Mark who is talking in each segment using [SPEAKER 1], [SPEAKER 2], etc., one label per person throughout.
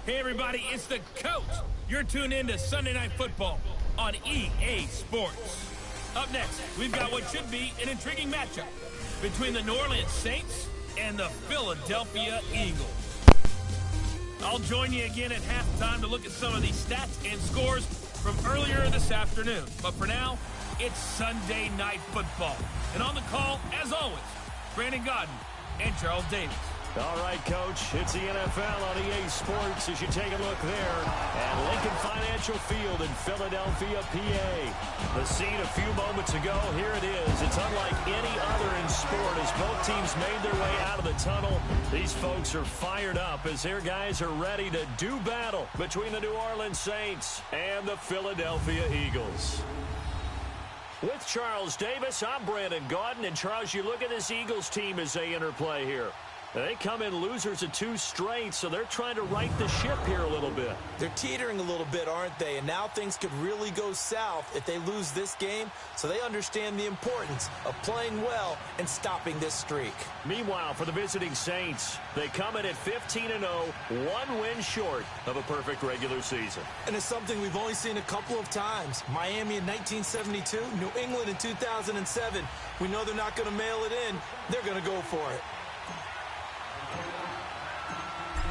[SPEAKER 1] Hey everybody, it's the coach. You're tuned in to Sunday Night Football on EA Sports. Up next, we've got what should be an intriguing matchup between the New Orleans Saints and the Philadelphia Eagles. I'll join you again at halftime to look at some of these stats and scores from earlier this afternoon. But for now, it's Sunday Night Football. And on the call, as always, Brandon Godden and Charles Davis.
[SPEAKER 2] All right, Coach, it's the NFL on EA Sports as you take a look there at Lincoln Financial Field in Philadelphia, PA. The scene a few moments ago, here it is. It's unlike any other in sport as both teams made their way out of the tunnel. These folks are fired up as their guys are ready to do battle between the New Orleans Saints and the Philadelphia Eagles. With Charles Davis, I'm Brandon Godden. And, Charles, you look at this Eagles team as they interplay here. They come in losers of 2 straight, so they're trying to right the ship here a little bit.
[SPEAKER 3] They're teetering a little bit, aren't they? And now things could really go south if they lose this game, so they understand the importance of playing well and stopping this streak.
[SPEAKER 2] Meanwhile, for the visiting Saints, they come in at 15-0, 1 win short of a perfect regular season.
[SPEAKER 3] And it's something we've only seen a couple of times. Miami in 1972, New England in 2007. We know they're not going to mail it in. They're going to go for it.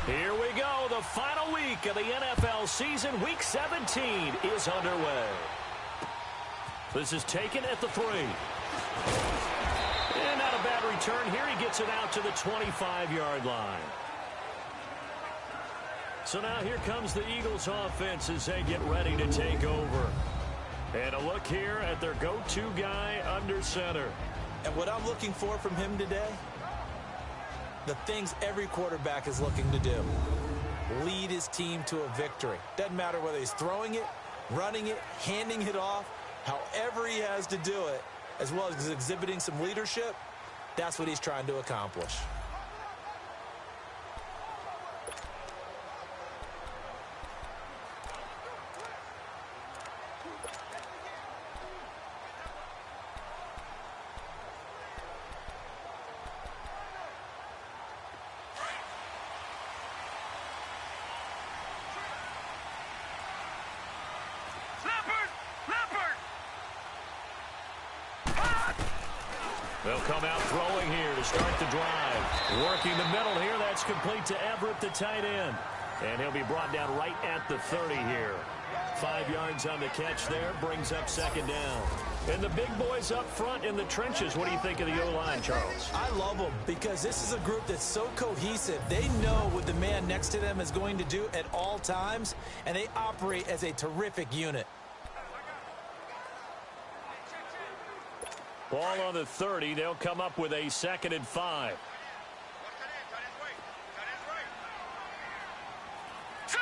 [SPEAKER 2] Here we go. The final week of the NFL season. Week 17 is underway. This is taken at the 3. And not a bad return here. He gets it out to the 25-yard line. So now here comes the Eagles offense as they get ready to take over. And a look here at their go-to guy under center.
[SPEAKER 3] And what I'm looking for from him today, the things every quarterback is looking to do. Lead his team to a victory. Doesn't matter whether he's throwing it, running it, handing it off, however he has to do it, as well as exhibiting some leadership, that's what he's trying to accomplish.
[SPEAKER 2] They'll come out throwing here to start the drive. Working the middle here. That's complete to Everett, the tight end. And he'll be brought down right at the 30 here. 5 yards on the catch there. Brings up 2nd down. And the big boys up front in the trenches. What do you think of the O-line, Charles?
[SPEAKER 3] I love them because this is a group that's so cohesive. They know what the man next to them is going to do at all times, and they operate as a terrific unit.
[SPEAKER 2] Ball on the 30. They'll come up with a 2nd and 5.
[SPEAKER 4] Set!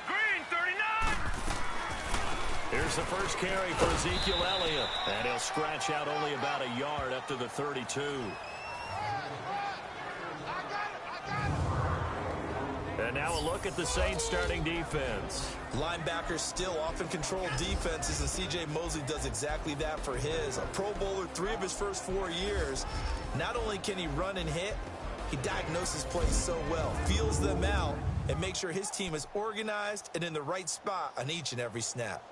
[SPEAKER 4] Green, 39!
[SPEAKER 2] Here's the first carry for Ezekiel Elliott. And he'll scratch out only about a yard up to the 32. And now a look at the Saints starting defense.
[SPEAKER 3] Linebackers still often control defenses, and C.J. Mosley does exactly that for his. A Pro Bowler 3 of his first 4 years. Not only can he run and hit, he diagnoses plays so well, feels them out, and makes sure his team is organized and in the right spot on each and every snap.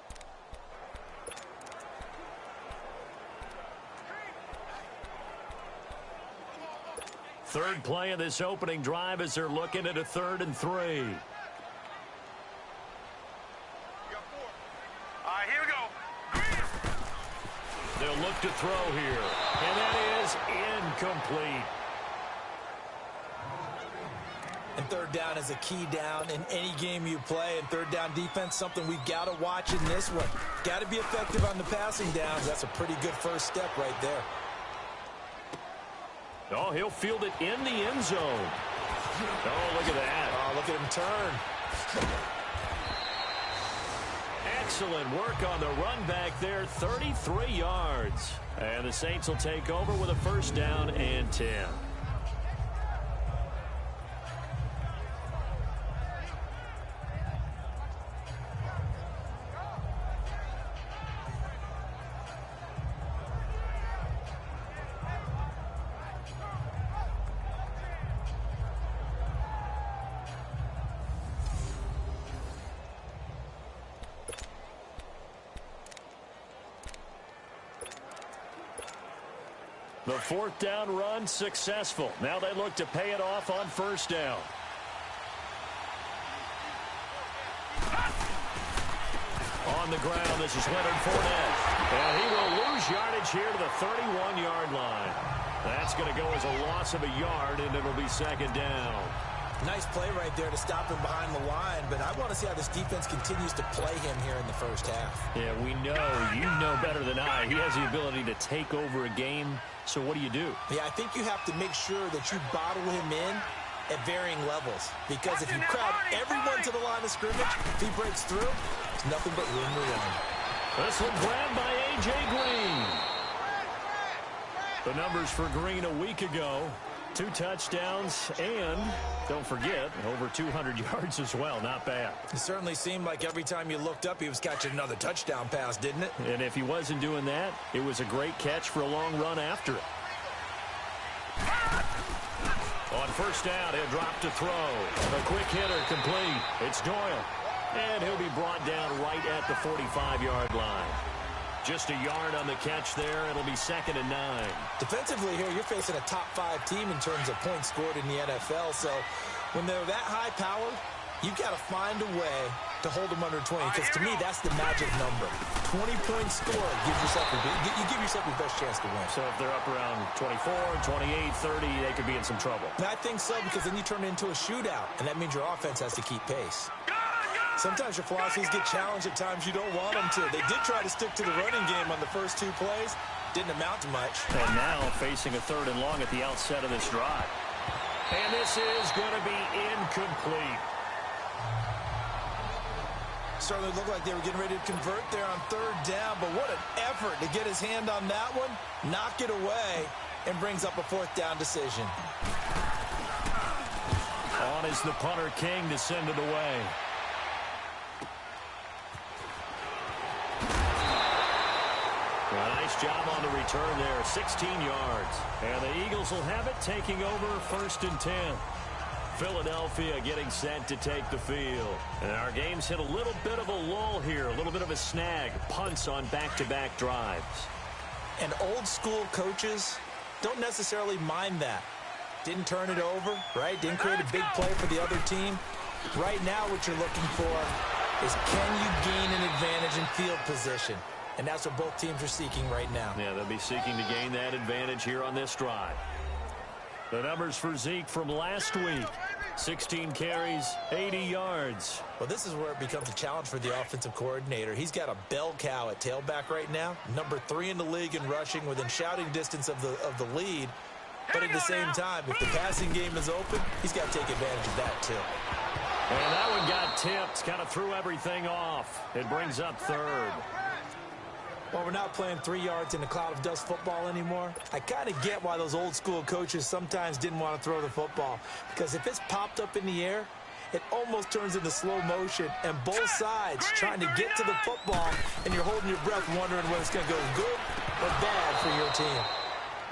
[SPEAKER 2] Third play of this opening drive as they're looking at a 3rd and 3.
[SPEAKER 4] All right, here we go. Green.
[SPEAKER 2] They'll look to throw here. And that is incomplete.
[SPEAKER 3] And 3rd down is a key down in any game you play. And 3rd down defense, something we've got to watch in this one. Got to be effective on the passing downs. That's a pretty good first step right there.
[SPEAKER 2] Oh, he'll field it in the end zone. Oh, look at that.
[SPEAKER 3] Oh, look at him turn.
[SPEAKER 2] Excellent work on the run back there, 33 yards. And the Saints will take over with a 1st down and 10. The fourth down run successful. Now they look to pay it off on first down. On the ground, this is Leonard Fournette. And he will lose yardage here to the 31-yard line. That's going to go as a loss of a yard, and it'll be second down.
[SPEAKER 3] Nice play right there to stop him behind the line, but I want to see how this defense continues to play him here in the first half.
[SPEAKER 2] Yeah, we know. You know better than I. He has the ability to take over a game, so what do you do?
[SPEAKER 3] Yeah, I think you have to make sure that you bottle him in at varying levels, because if you crowd everyone to the line of scrimmage, if he breaks through, it's nothing but room to run.
[SPEAKER 2] This one grabbed by A.J. Green. The numbers for Green a week ago, 2 touchdowns, and don't forget, over 200 yards as well. Not bad.
[SPEAKER 3] It certainly seemed like every time you looked up, he was catching another touchdown pass, didn't it?
[SPEAKER 2] And if he wasn't doing that, it was a great catch for a long run after it. On first down, he'll drop to throw. A quick hitter complete. It's Doyle. And he'll be brought down right at the 45-yard line. Just a yard on the catch there. It'll be second and 9. Defensively
[SPEAKER 3] here, you're facing a top-5 team in terms of points scored in the NFL. So when they're that high power, you've got to find a way to hold them under 20. Because to me, that's the magic number. 20-point score gives yourself you give yourself your best chance to win.
[SPEAKER 2] So if they're up around 24, 28, 30, they could be in some trouble.
[SPEAKER 3] And I think so, because then you turn it into a shootout, and that means your offense has to keep pace. Sometimes your philosophies get challenged at times you don't want them to. They did try to stick to the running game on the first 2 plays. Didn't amount to much.
[SPEAKER 2] And now facing a 3rd and long at the outset of this drive. And this is going to be incomplete.
[SPEAKER 3] Certainly looked like they were getting ready to convert there on 3rd down, but what an effort to get his hand on that one, knock it away, and brings up a 4th down decision.
[SPEAKER 2] On is the punter King to send it away. Nice job on the return there, 16 yards. And the Eagles will have it, taking over 1st and 10. Philadelphia getting set to take the field. And our game's hit a little bit of a lull here, a little bit of a snag. Punts on back-to-back drives.
[SPEAKER 3] And old-school coaches don't necessarily mind that. Didn't turn it over, right? Didn't create a big play for the other team. Right now what you're looking for is, can you gain an advantage in field position? And that's what both teams are seeking right now.
[SPEAKER 2] Yeah, they'll be seeking to gain that advantage here on this drive. The numbers for Zeke from last week. 16 carries, 80 yards.
[SPEAKER 3] Well, this is where it becomes a challenge for the offensive coordinator. He's got a bell cow at tailback right now. Number 3 in the league in rushing, within shouting distance of the lead. But at the same time, if the passing game is open, he's got to take advantage of that too.
[SPEAKER 2] And that one got tipped, kind of threw everything off. It brings up 3rd.
[SPEAKER 3] Well, we're not playing 3 yards in a cloud of dust football anymore. I kind of get why those old school coaches sometimes didn't want to throw the football. Because if it's popped up in the air, it almost turns into slow motion. And both sides trying to get to the football, and you're holding your breath wondering whether it's going to go good or bad for your team.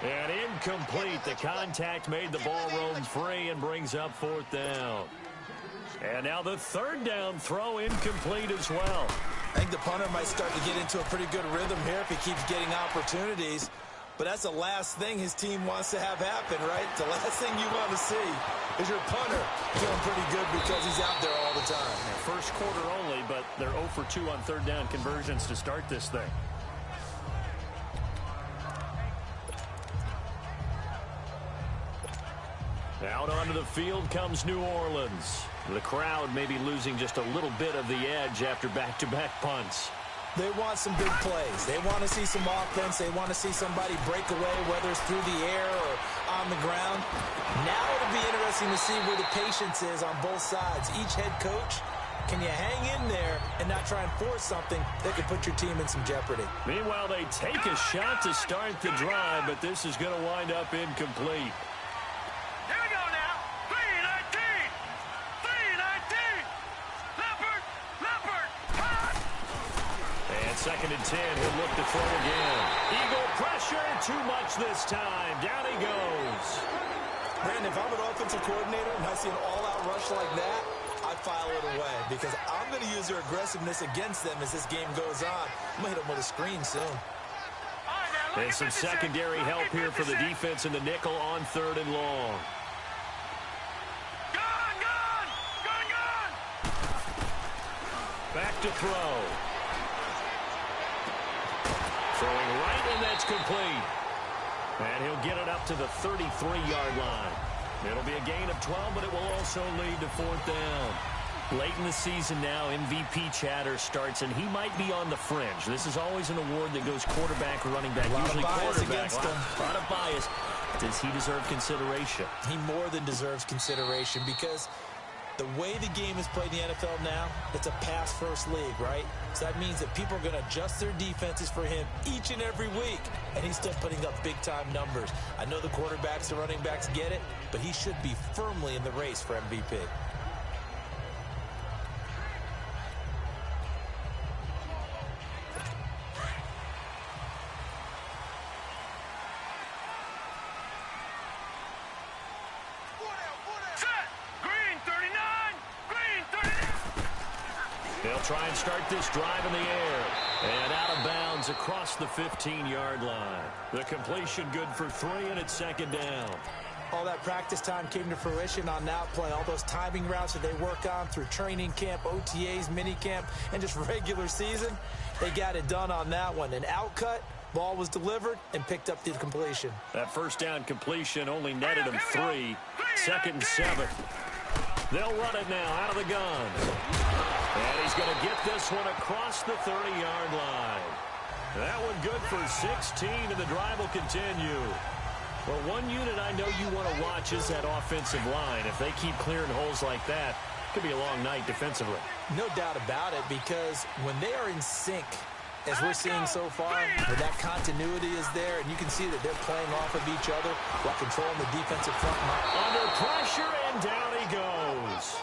[SPEAKER 2] And incomplete. The contact made the ball roam free and brings up 4th down. And now the 3rd down throw incomplete as well.
[SPEAKER 3] I think the punter might start to get into a pretty good rhythm here if he keeps getting opportunities. But that's the last thing his team wants to have happen, right? The last thing you want to see is your punter feeling pretty good because he's out there all the time.
[SPEAKER 2] Yeah, first quarter only, but they're 0 for 2 on 3rd down conversions to start this thing. Out onto the field comes New Orleans. The crowd may be losing just a little bit of the edge after back-to-back punts.
[SPEAKER 3] They want some big plays. They want to see some offense. They want to see somebody break away, whether it's through the air or on the ground. Now it'll be interesting to see where the patience is on both sides. Each head coach, can you hang in there and not try and force something that could put your team in some jeopardy?
[SPEAKER 2] Meanwhile, they take a shot to start the drive, but this is going to wind up incomplete.
[SPEAKER 4] Here we go now. 3-19. 3-19. Leopard. Hot.
[SPEAKER 2] And 2nd and 10, he'll look to throw again. Eagle pressure, too much this time. Down he goes.
[SPEAKER 3] Brandon, if I'm an offensive coordinator and I see an all-out rush like that, I file it away because I'm going to use their aggressiveness against them as this game goes on. I'm going to hit them with a screen soon.
[SPEAKER 4] All right, now
[SPEAKER 2] And some secondary help here for the defense in the nickel on 3rd and long. Back to throw. Throwing right, and that's complete. And he'll get it up to the 33-yard line. It'll be a gain of 12, but it will also lead to 4th down. Late in the season now, MVP chatter starts, and he might be on the fringe. This is always an award that goes quarterback or running back. Usually quarterback. A lot of bias. Does he deserve consideration?
[SPEAKER 3] He more than deserves consideration because the way the game is played in the NFL now, it's a pass-first league, right? So that means that people are going to adjust their defenses for him each and every week, and he's still putting up big-time numbers. I know the quarterbacks, the running backs get it, but he should be firmly in the race for MVP.
[SPEAKER 2] They'll try and start this drive in the air. And out of bounds across the 15-yard line. The completion good for 3, and it's 2nd down.
[SPEAKER 3] All that practice time came to fruition on that play. All those timing routes that they work on through training camp, OTAs, minicamp, and just regular season, they got it done on that one. An outcut, ball was delivered, and picked up the completion.
[SPEAKER 2] That 1st down completion only netted him 3. 2nd and 7. They'll run it now out of the gun. And he's going to get this one across the 30-yard line. That one good for 16, and the drive will continue. Well, one unit I know you want to watch is that offensive line. If they keep clearing holes like that, it could be a long night defensively.
[SPEAKER 3] No doubt about it, because when they are in sync, as we're seeing so far, where that continuity is there, and you can see that they're playing off of each other while controlling the defensive front.
[SPEAKER 2] Under pressure, and down he goes.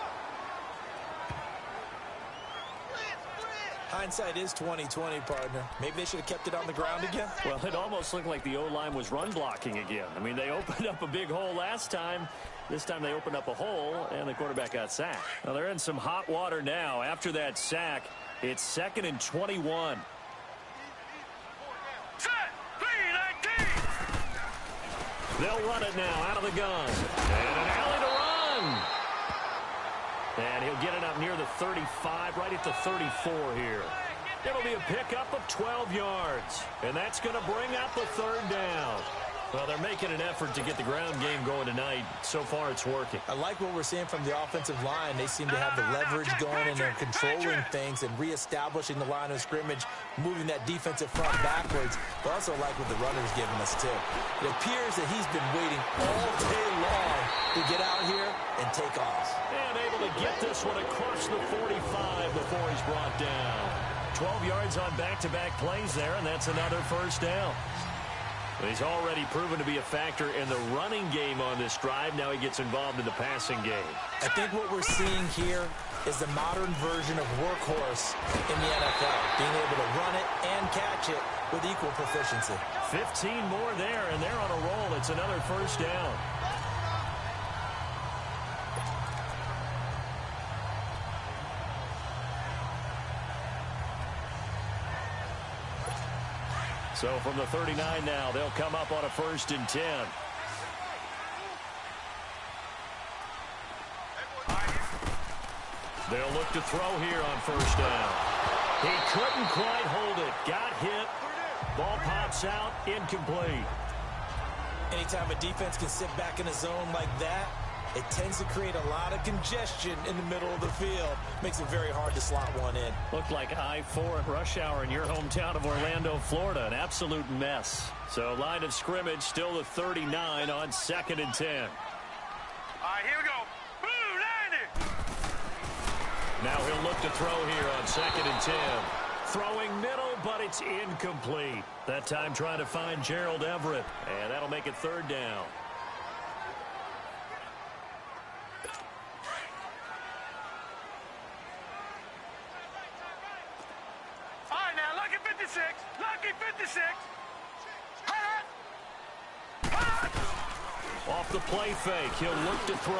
[SPEAKER 3] Hindsight is 20/20, partner. Maybe they should have kept it on the ground again.
[SPEAKER 2] Well, it almost looked like the O-line was run blocking again. I mean, they opened up a big hole last time. This time they opened up a hole, and the quarterback got sacked. Now, they're in some hot water now. After that sack, it's 2nd and 21. They'll run it now out of the gun. And an alley to run. And he'll get it up near the 35, right at the 34 here. It'll be a pickup of 12 yards. And that's going to bring up a 3rd down. Well, they're making an effort to get the ground game going tonight. So far, it's working.
[SPEAKER 3] I like what we're seeing from the offensive line. They seem to have the leverage going, and they're controlling things and reestablishing the line of scrimmage, moving that defensive front backwards. But also like what the runner's giving us, too. It appears that he's been waiting all day long to get out here and take off.
[SPEAKER 2] And able to get this one across the 45 before he's brought down. 12 yards on back-to-back plays there, and that's another 1st down. He's already proven to be a factor in the running game on this drive. Now he gets involved in the passing game.
[SPEAKER 3] I think what we're seeing here is the modern version of workhorse in the NFL, being able to run it and catch it with equal proficiency.
[SPEAKER 2] 15 more there, and they're on a roll. It's another 1st down. So from the 39 now, they'll come up on a 1st and 10. They'll look to throw here on 1st down. He couldn't quite hold it. Got hit. Ball pops out. Incomplete.
[SPEAKER 3] Anytime a defense can sit back in a zone like that, it tends to create a lot of congestion in the middle of the field. Makes it very hard to slot one in.
[SPEAKER 2] Looked like I-4 at rush hour in your hometown of Orlando, Florida. An absolute mess. So line of scrimmage still the 39 on 2nd and 10.
[SPEAKER 4] All right, here we go. Boo, 90.
[SPEAKER 2] Now he'll look to throw here on 2nd and 10. Throwing middle, but it's incomplete. That time trying to find Gerald Everett. And that'll make it 3rd down.
[SPEAKER 4] Lucky 56.
[SPEAKER 2] Off the play fake, he'll look to throw.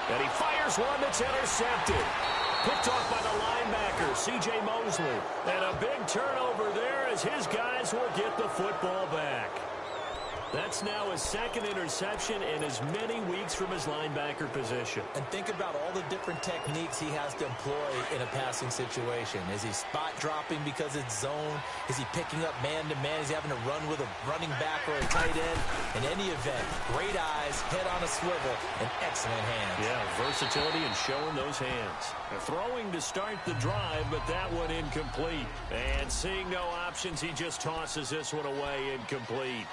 [SPEAKER 2] And he fires one that's intercepted. Picked off by the linebacker, C.J. Mosley. And a big turnover there as his guys will get the football back. That's now his second interception in as many weeks from his linebacker position.
[SPEAKER 3] And think about all the different techniques he has to employ in a passing situation. Is he spot dropping because it's zone? Is he picking up man-to-man? Is he having to run with a running back or a tight end? In any event, great eyes, head on a swivel, and excellent hands.
[SPEAKER 2] Yeah, versatility and showing those hands. Throwing to start the drive, but that one incomplete. And seeing no options, he just tosses this one away incomplete.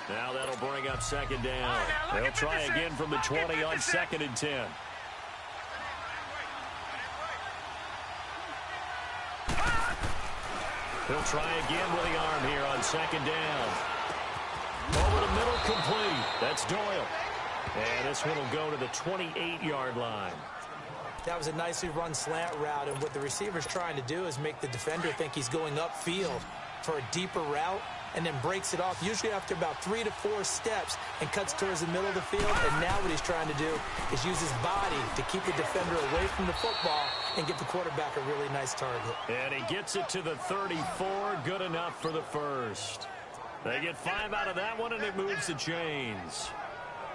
[SPEAKER 2] Now that'll bring up second down. They'll try again from the 20 on 2nd and 10. He'll try again with the arm here on 2nd down. Over the middle, complete. That's Doyle. And this one will go to the 28-yard line.
[SPEAKER 3] That was a nicely run slant route, and what the receiver's trying to do is make the defender think he's going upfield for a deeper route, and then breaks it off, usually after about 3 to 4 steps, and cuts towards the middle of the field. And now what he's trying to do is use his body to keep the defender away from the football and give the quarterback a really nice target.
[SPEAKER 2] And he gets it to the 34, good enough for the first. They get 5 out of that one, and it moves the chains.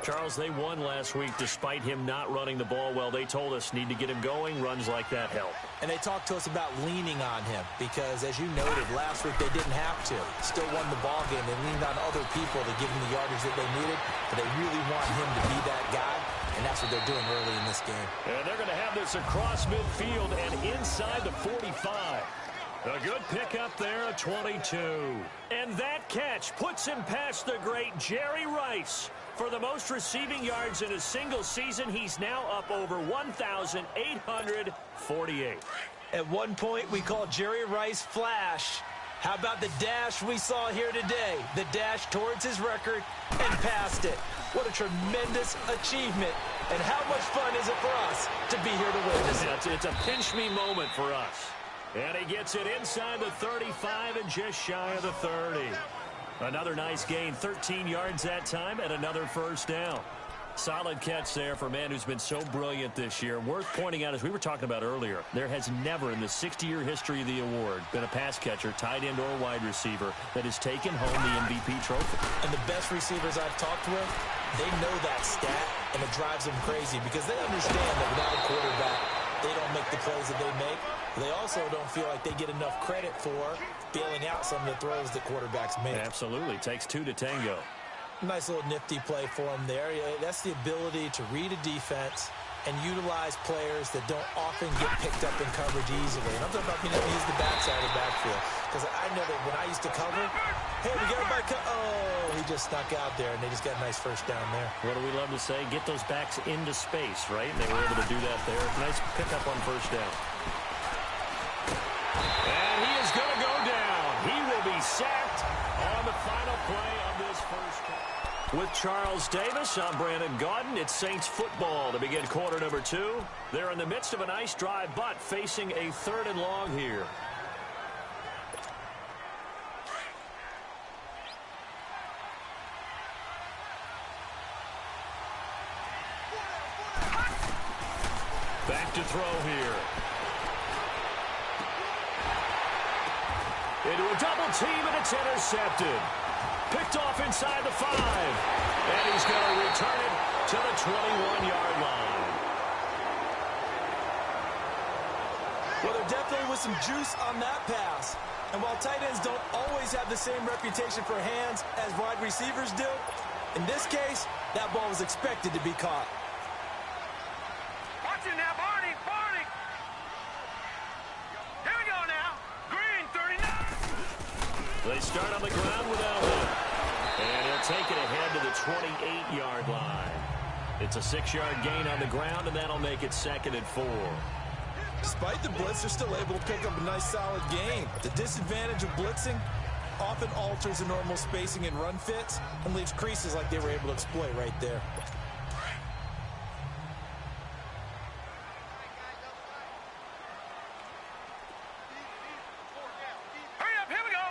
[SPEAKER 2] Charles, they won last week despite him not running the ball well. They told us need to get him going. Runs like that help.
[SPEAKER 3] And they talked to us about leaning on him because, as you noted, last week they didn't have to. Still won the ball game. They leaned on other people to give him the yardage that they needed, but they really want him to be that guy, and that's what they're doing early in this game.
[SPEAKER 2] And they're going to have this across midfield and inside the 45. A good pickup there, a 22. And that catch puts him past the great Jerry Rice. For the most receiving yards in a single season, he's now up over 1,848.
[SPEAKER 3] At one point, we called Jerry Rice Flash. How about the dash we saw here today? The dash towards his record and past it. What a tremendous achievement. And how much fun is it for us to be here to witness it?
[SPEAKER 2] It's a pinch-me moment for us. And he gets it inside the 35 and just shy of the 30. Another nice gain, 13 yards that time, and another first down. Solid catch there for a man who's been so brilliant this year. Worth pointing out, as we were talking about earlier, there has never in the 60-year history of the award been a pass catcher, tight end, or wide receiver that has taken home the MVP trophy.
[SPEAKER 3] And the best receivers I've talked with, they know that stat, and it drives them crazy because they understand that without a quarterback, they don't make the plays that they make. They also don't feel like they get enough credit for bailing out some of the throws that quarterbacks make.
[SPEAKER 2] Absolutely. Takes 2 to tango.
[SPEAKER 3] Nice little nifty play for him there. That's the ability to read a defense and utilize players that don't often get picked up in coverage easily. And I'm talking about being able to use the backside of the backfield. Because I know that when I used to cover, hey, we got everybody oh, he just snuck out there, and they just got a nice first down there.
[SPEAKER 2] What do we love to say? Get those backs into space, right? And they were able to do that there. Nice pickup on first down. And he is going to go down. He will be sacked on the final play of this first quarter. With Charles Davis, I'm Brandon Gaudin. It's Saints football to begin quarter number 2. They're in the midst of a nice drive, but facing a 3rd and long here. Back to throw here. Into a double team, and it's intercepted. Picked off inside the 5. And he's going to return it to the 21-yard line.
[SPEAKER 3] Well, there definitely was some juice on that pass. And while tight ends don't always have the same reputation for hands as wide receivers do, in this case, that ball was expected to be caught.
[SPEAKER 4] Watch it now, Barney, Barney. Here we go now. Green, 39.
[SPEAKER 2] They start on the ground with Elliott. And he'll take it ahead to the 28-yard line. It's a 6-yard gain on the ground, and that'll make it 2nd and 4.
[SPEAKER 3] Despite the blitz, they're still able to pick up a nice, solid gain. The disadvantage of blitzing often alters the normal spacing and run fits and leaves creases like they were able to exploit right there.
[SPEAKER 4] Hurry up, here we go.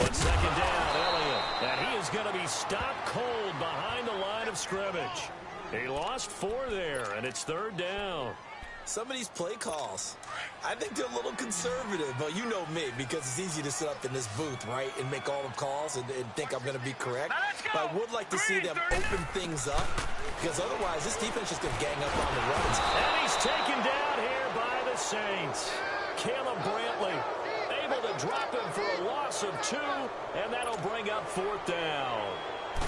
[SPEAKER 2] On 2nd down, Elliott. And he is going to be stopped cold behind the line of scrimmage. He lost 4 there, and it's 3rd down.
[SPEAKER 3] Some of these play calls, I think they're a little conservative, but you know me, because it's easy to sit up in this booth, right, and make all the calls and think I'm going to be correct. But I would like to see them open things up, because otherwise this defense is going to gang up on the runs.
[SPEAKER 2] And he's taken down here by the Saints. Caleb Brantley able to drop him for a loss of 2, and that'll bring up 4th down.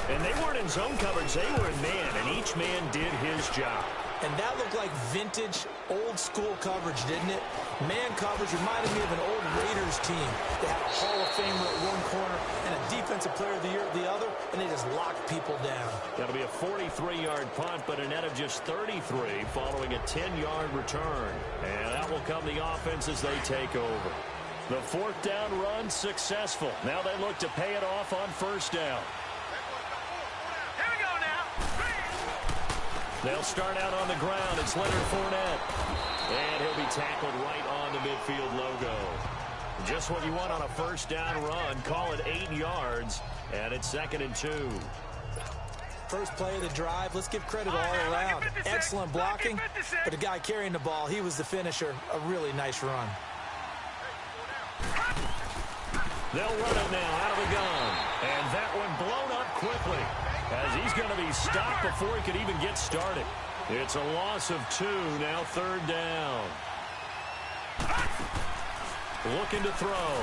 [SPEAKER 2] And they weren't in zone coverage, they were in man, and each man did his job.
[SPEAKER 3] And that looked like vintage, old-school coverage, didn't it? Man coverage reminded me of an old Raiders team. They had a Hall of Famer at one corner and a Defensive Player of the Year at the other, and they just locked people down.
[SPEAKER 2] That'll be a 43-yard punt, but a net of just 33 following a 10-yard return. And that will come the offense as they take over. The 4th down run successful. Now they look to pay it off on 1st down. They'll start out on the ground. It's Leonard Fournette. And he'll be tackled right on the midfield logo. Just what you want on a 1st down run. Call it 8 yards. And it's 2nd and 2.
[SPEAKER 3] First play of the drive. Let's give credit all around. Excellent blocking. But the guy carrying the ball, he was the finisher. A really nice run.
[SPEAKER 2] They'll run it now out of the gun. And that one blown up quickly, as he's going to be stopped before he could even get started. It's a loss of 2, now 3rd down. Looking to throw.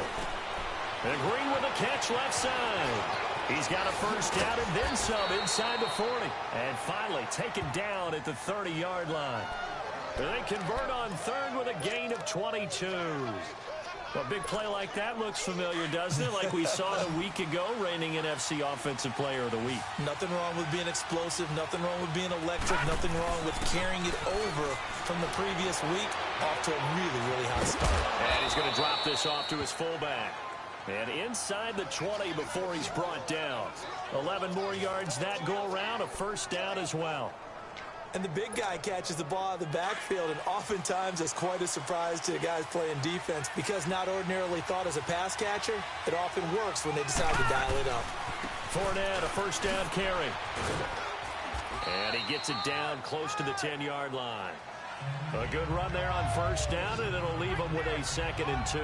[SPEAKER 2] And Green with a catch left side. He's got a 1st down and then some inside the 40. And finally taken down at the 30-yard line. They convert on 3rd with a gain of 22. A big play like that looks familiar, doesn't it? Like we saw a week ago, reigning NFC Offensive Player of the Week.
[SPEAKER 3] Nothing wrong with being explosive. Nothing wrong with being electric. Nothing wrong with carrying it over from the previous week off to a really, really hot start.
[SPEAKER 2] And he's going to drop this off to his fullback. And inside the 20 before he's brought down. 11 more yards that go around, a 1st down as well.
[SPEAKER 3] And the big guy catches the ball out of the backfield, and oftentimes that's quite a surprise to the guys playing defense, because not ordinarily thought as a pass catcher, it often works when they decide to dial it up.
[SPEAKER 2] Fournette, a 1st down carry. And he gets it down close to the 10-yard line. A good run there on 1st down, and it'll leave him with a 2nd and 2.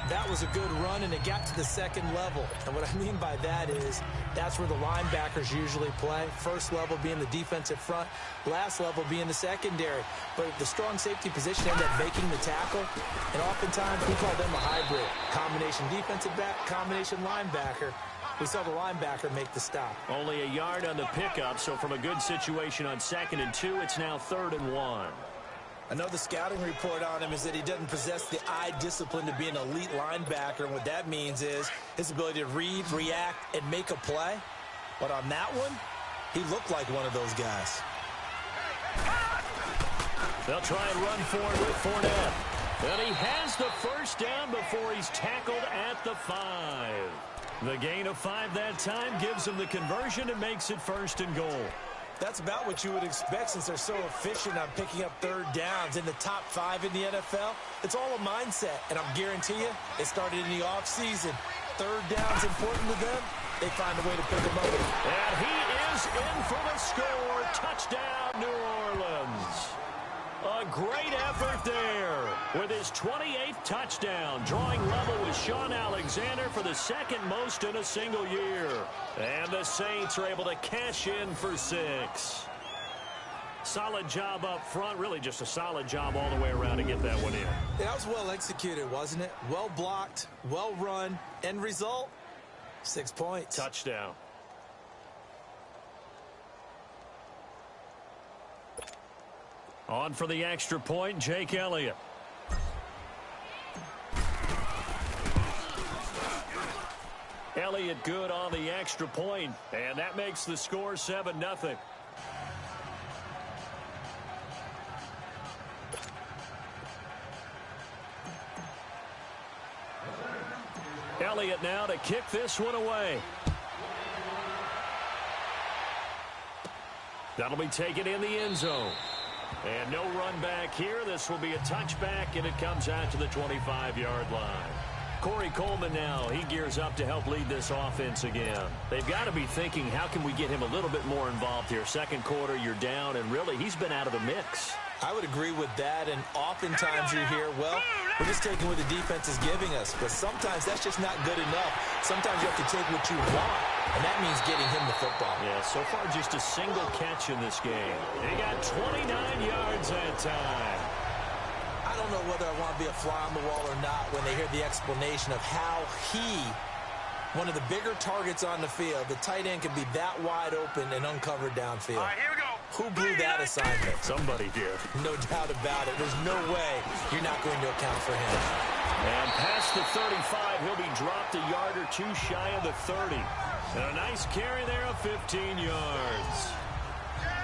[SPEAKER 3] That was a good run, and it got to the 2nd level. And what I mean by that is that's where the linebackers usually play. First level being the defensive front, last level being the secondary. But the strong safety position ended up making the tackle, and oftentimes we call them a hybrid. Combination defensive back, combination linebacker. We saw the linebacker make the stop.
[SPEAKER 2] Only a yard on the pickup, so from a good situation on 2nd and 2, it's now 3rd and 1.
[SPEAKER 3] I know the scouting report on him is that he doesn't possess the eye discipline to be an elite linebacker, and what that means is his ability to read, react, and make a play. But on that one, he looked like one of those guys.
[SPEAKER 2] They'll try and run forward with Fournette. And he has the 1st down before he's tackled at the 5. The gain of 5 that time gives him the conversion and makes it 1st and goal.
[SPEAKER 3] That's about what you would expect since they're so efficient on picking up 3rd downs in the top 5 in the NFL. It's all a mindset, and I'll guarantee you it started in the offseason. 3rd down's important to them. They find a way to pick them up.
[SPEAKER 2] And he is in for the score. Touchdown, New Orleans. A great effort there with his 28th touchdown, drawing level with Sean Alexander for the 2nd most in a single year. And the Saints are able to cash in for 6. Solid job up front, really just a solid job all the way around to get that one in.
[SPEAKER 3] That was well executed, wasn't it? Well blocked, well run. End result, 6 points.
[SPEAKER 2] Touchdown. On for the extra point, Jake Elliott. Elliott good on the extra point, and that makes the score 7-0. Elliott now to kick this one away. That'll be taken in the end zone. And no run back here. This will be a touchback, and it comes out to the 25-yard line. Corey Coleman now, he gears up to help lead this offense again. They've got to be thinking, how can we get him a little bit more involved here? 2nd quarter, you're down, and really, he's been out of the mix.
[SPEAKER 3] I would agree with that, and oftentimes you hear, well, we're just taking what the defense is giving us, but sometimes that's just not good enough. Sometimes you have to take what you want, and that means getting him the football.
[SPEAKER 2] Yeah, so far just a single catch in this game. He got 29 yards that time.
[SPEAKER 3] I don't know whether I want to be a fly on the wall or not when they hear the explanation of how one of the bigger targets on the field, the tight end can be that wide open and uncovered downfield.
[SPEAKER 4] All right, here we go.
[SPEAKER 3] Who blew that assignment?
[SPEAKER 2] Somebody did.
[SPEAKER 3] No doubt about it. There's no way you're not going to account for him.
[SPEAKER 2] And past the 35, he'll be dropped a yard or two shy of the 30. And a nice carry there of 15 yards.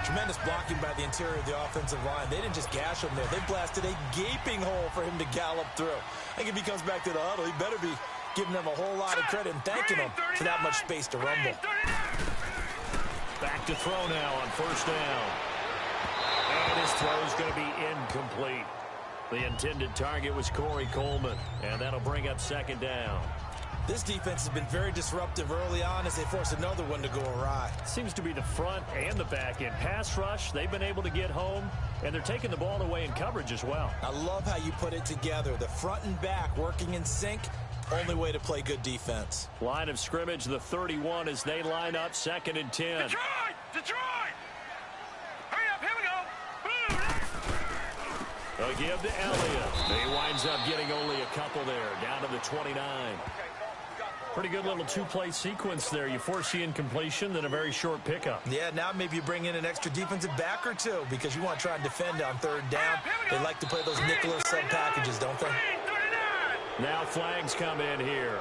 [SPEAKER 3] Tremendous blocking by the interior of the offensive line. They didn't just gash him there. They blasted a gaping hole for him to gallop through. I think if he comes back to the huddle, he better be giving them a whole lot of credit and thanking them for that much space to rumble.
[SPEAKER 2] Back to throw now on first down. And his throw is going to be incomplete. The intended target was Corey Coleman, and that'll bring up second down.
[SPEAKER 3] This defense has been very disruptive early on as they force another one to go awry.
[SPEAKER 2] Seems to be the front and the back end. Pass rush, they've been able to get home, and they're taking the ball away in coverage as well.
[SPEAKER 3] I love how you put it together. The front and back working in sync. Only way to play good defense.
[SPEAKER 2] Line of scrimmage, the 31 as they line up, 2nd and 10.
[SPEAKER 4] Detroit! Detroit! Hurry up, here we go.
[SPEAKER 2] A give to Elliott. He winds up getting only a couple there, down to the 29. Pretty good little two-play sequence there. You force the incompletion, then a very short pickup.
[SPEAKER 3] Yeah, now maybe you bring in an extra defensive back or two because you want to try and defend on third down. They like to play those nickel sub packages, don't they?
[SPEAKER 2] Now flags come in here.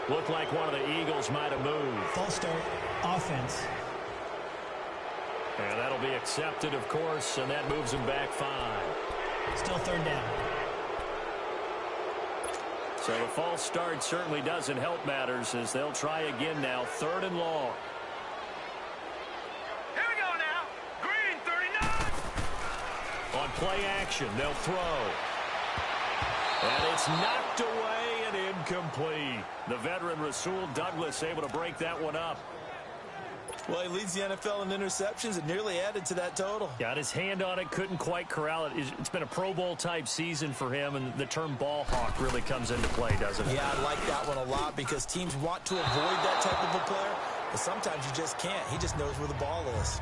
[SPEAKER 2] Looked like one of the Eagles might have moved.
[SPEAKER 5] False start, offense.
[SPEAKER 2] And that'll be accepted, of course, and that moves him back 5.
[SPEAKER 5] Still third down.
[SPEAKER 2] So the false start certainly doesn't help matters as they'll try again now, 3rd and long.
[SPEAKER 4] Here we go now. Green, 39.
[SPEAKER 2] On play action, they'll throw. And it's knocked away and incomplete. The veteran Rasul Douglas able to break that one up.
[SPEAKER 3] Well, he leads the NFL in interceptions and nearly added to that total.
[SPEAKER 2] Got his hand on it, couldn't quite corral it. It's been a Pro Bowl type season for him, and the term ball hawk really comes into play, doesn't it?
[SPEAKER 3] Yeah, I like that one a lot because teams want to avoid that type of a player, but sometimes you just can't. He just knows where the ball is.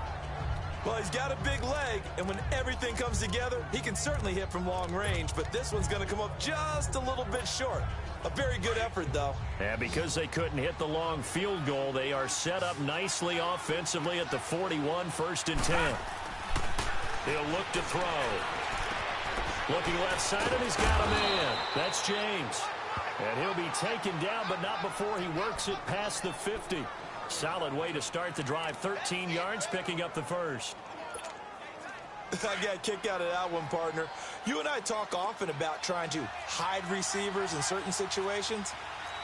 [SPEAKER 3] Well, he's got a big leg, and when everything comes together, he can certainly hit from long range, but this one's going to come up just a little bit short. A very good effort, though.
[SPEAKER 2] And because they couldn't hit the long field goal, they are set up nicely offensively at the 41, 1st and 10. He'll look to throw. Looking left side, and he's got a man. That's James. And he'll be taken down, but not before he works it past the 50. Solid way to start the drive. 13 yards, picking up the first.
[SPEAKER 3] I got a kick out of that one, partner. You and I talk often about trying to hide receivers in certain situations,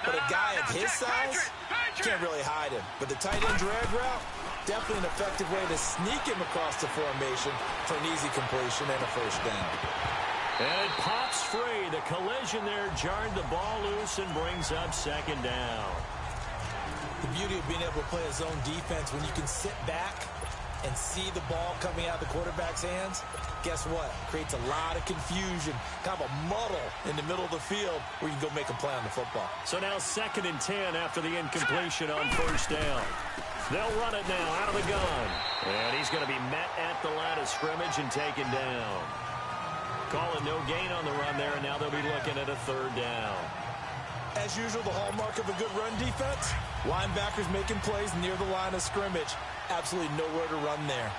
[SPEAKER 3] but a guy of his size, you can't really hide him. But the tight end drag route, definitely an effective way to sneak him across the formation for an easy completion and a first down.
[SPEAKER 2] And it pops free. The collision there jarred the ball loose and brings up 2nd down.
[SPEAKER 3] The beauty of being able to play a zone defense when you can sit back and see the ball coming out of the quarterback's hands, guess what? Creates a lot of confusion, kind of a muddle in the middle of the field where you can go make a play on the football.
[SPEAKER 2] So now 2nd and 10 after the incompletion on first down. They'll run it now out of the gun. And he's going to be met at the line of scrimmage and taken down. Calling no gain on the run there, and now they'll be looking at a 3rd down.
[SPEAKER 3] As usual, the hallmark of a good run defense, linebackers making plays near the line of scrimmage. Absolutely nowhere to run there.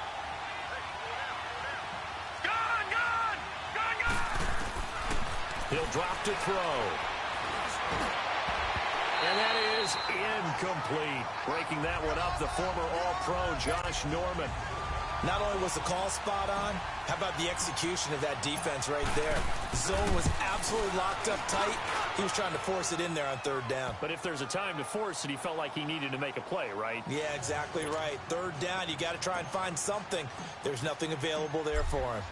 [SPEAKER 2] He'll drop to throw. And that is incomplete. Breaking that one up, the former All-Pro Josh Norman.
[SPEAKER 3] Not only was the call spot on, how about the execution of that defense right there? The zone was absolutely locked up tight. He was trying to force it in there on 3rd down.
[SPEAKER 2] But if there's a time to force it, he felt like he needed to make a play, right?
[SPEAKER 3] Yeah, exactly right. 3rd down, you got to try and find something. There's nothing available there for him.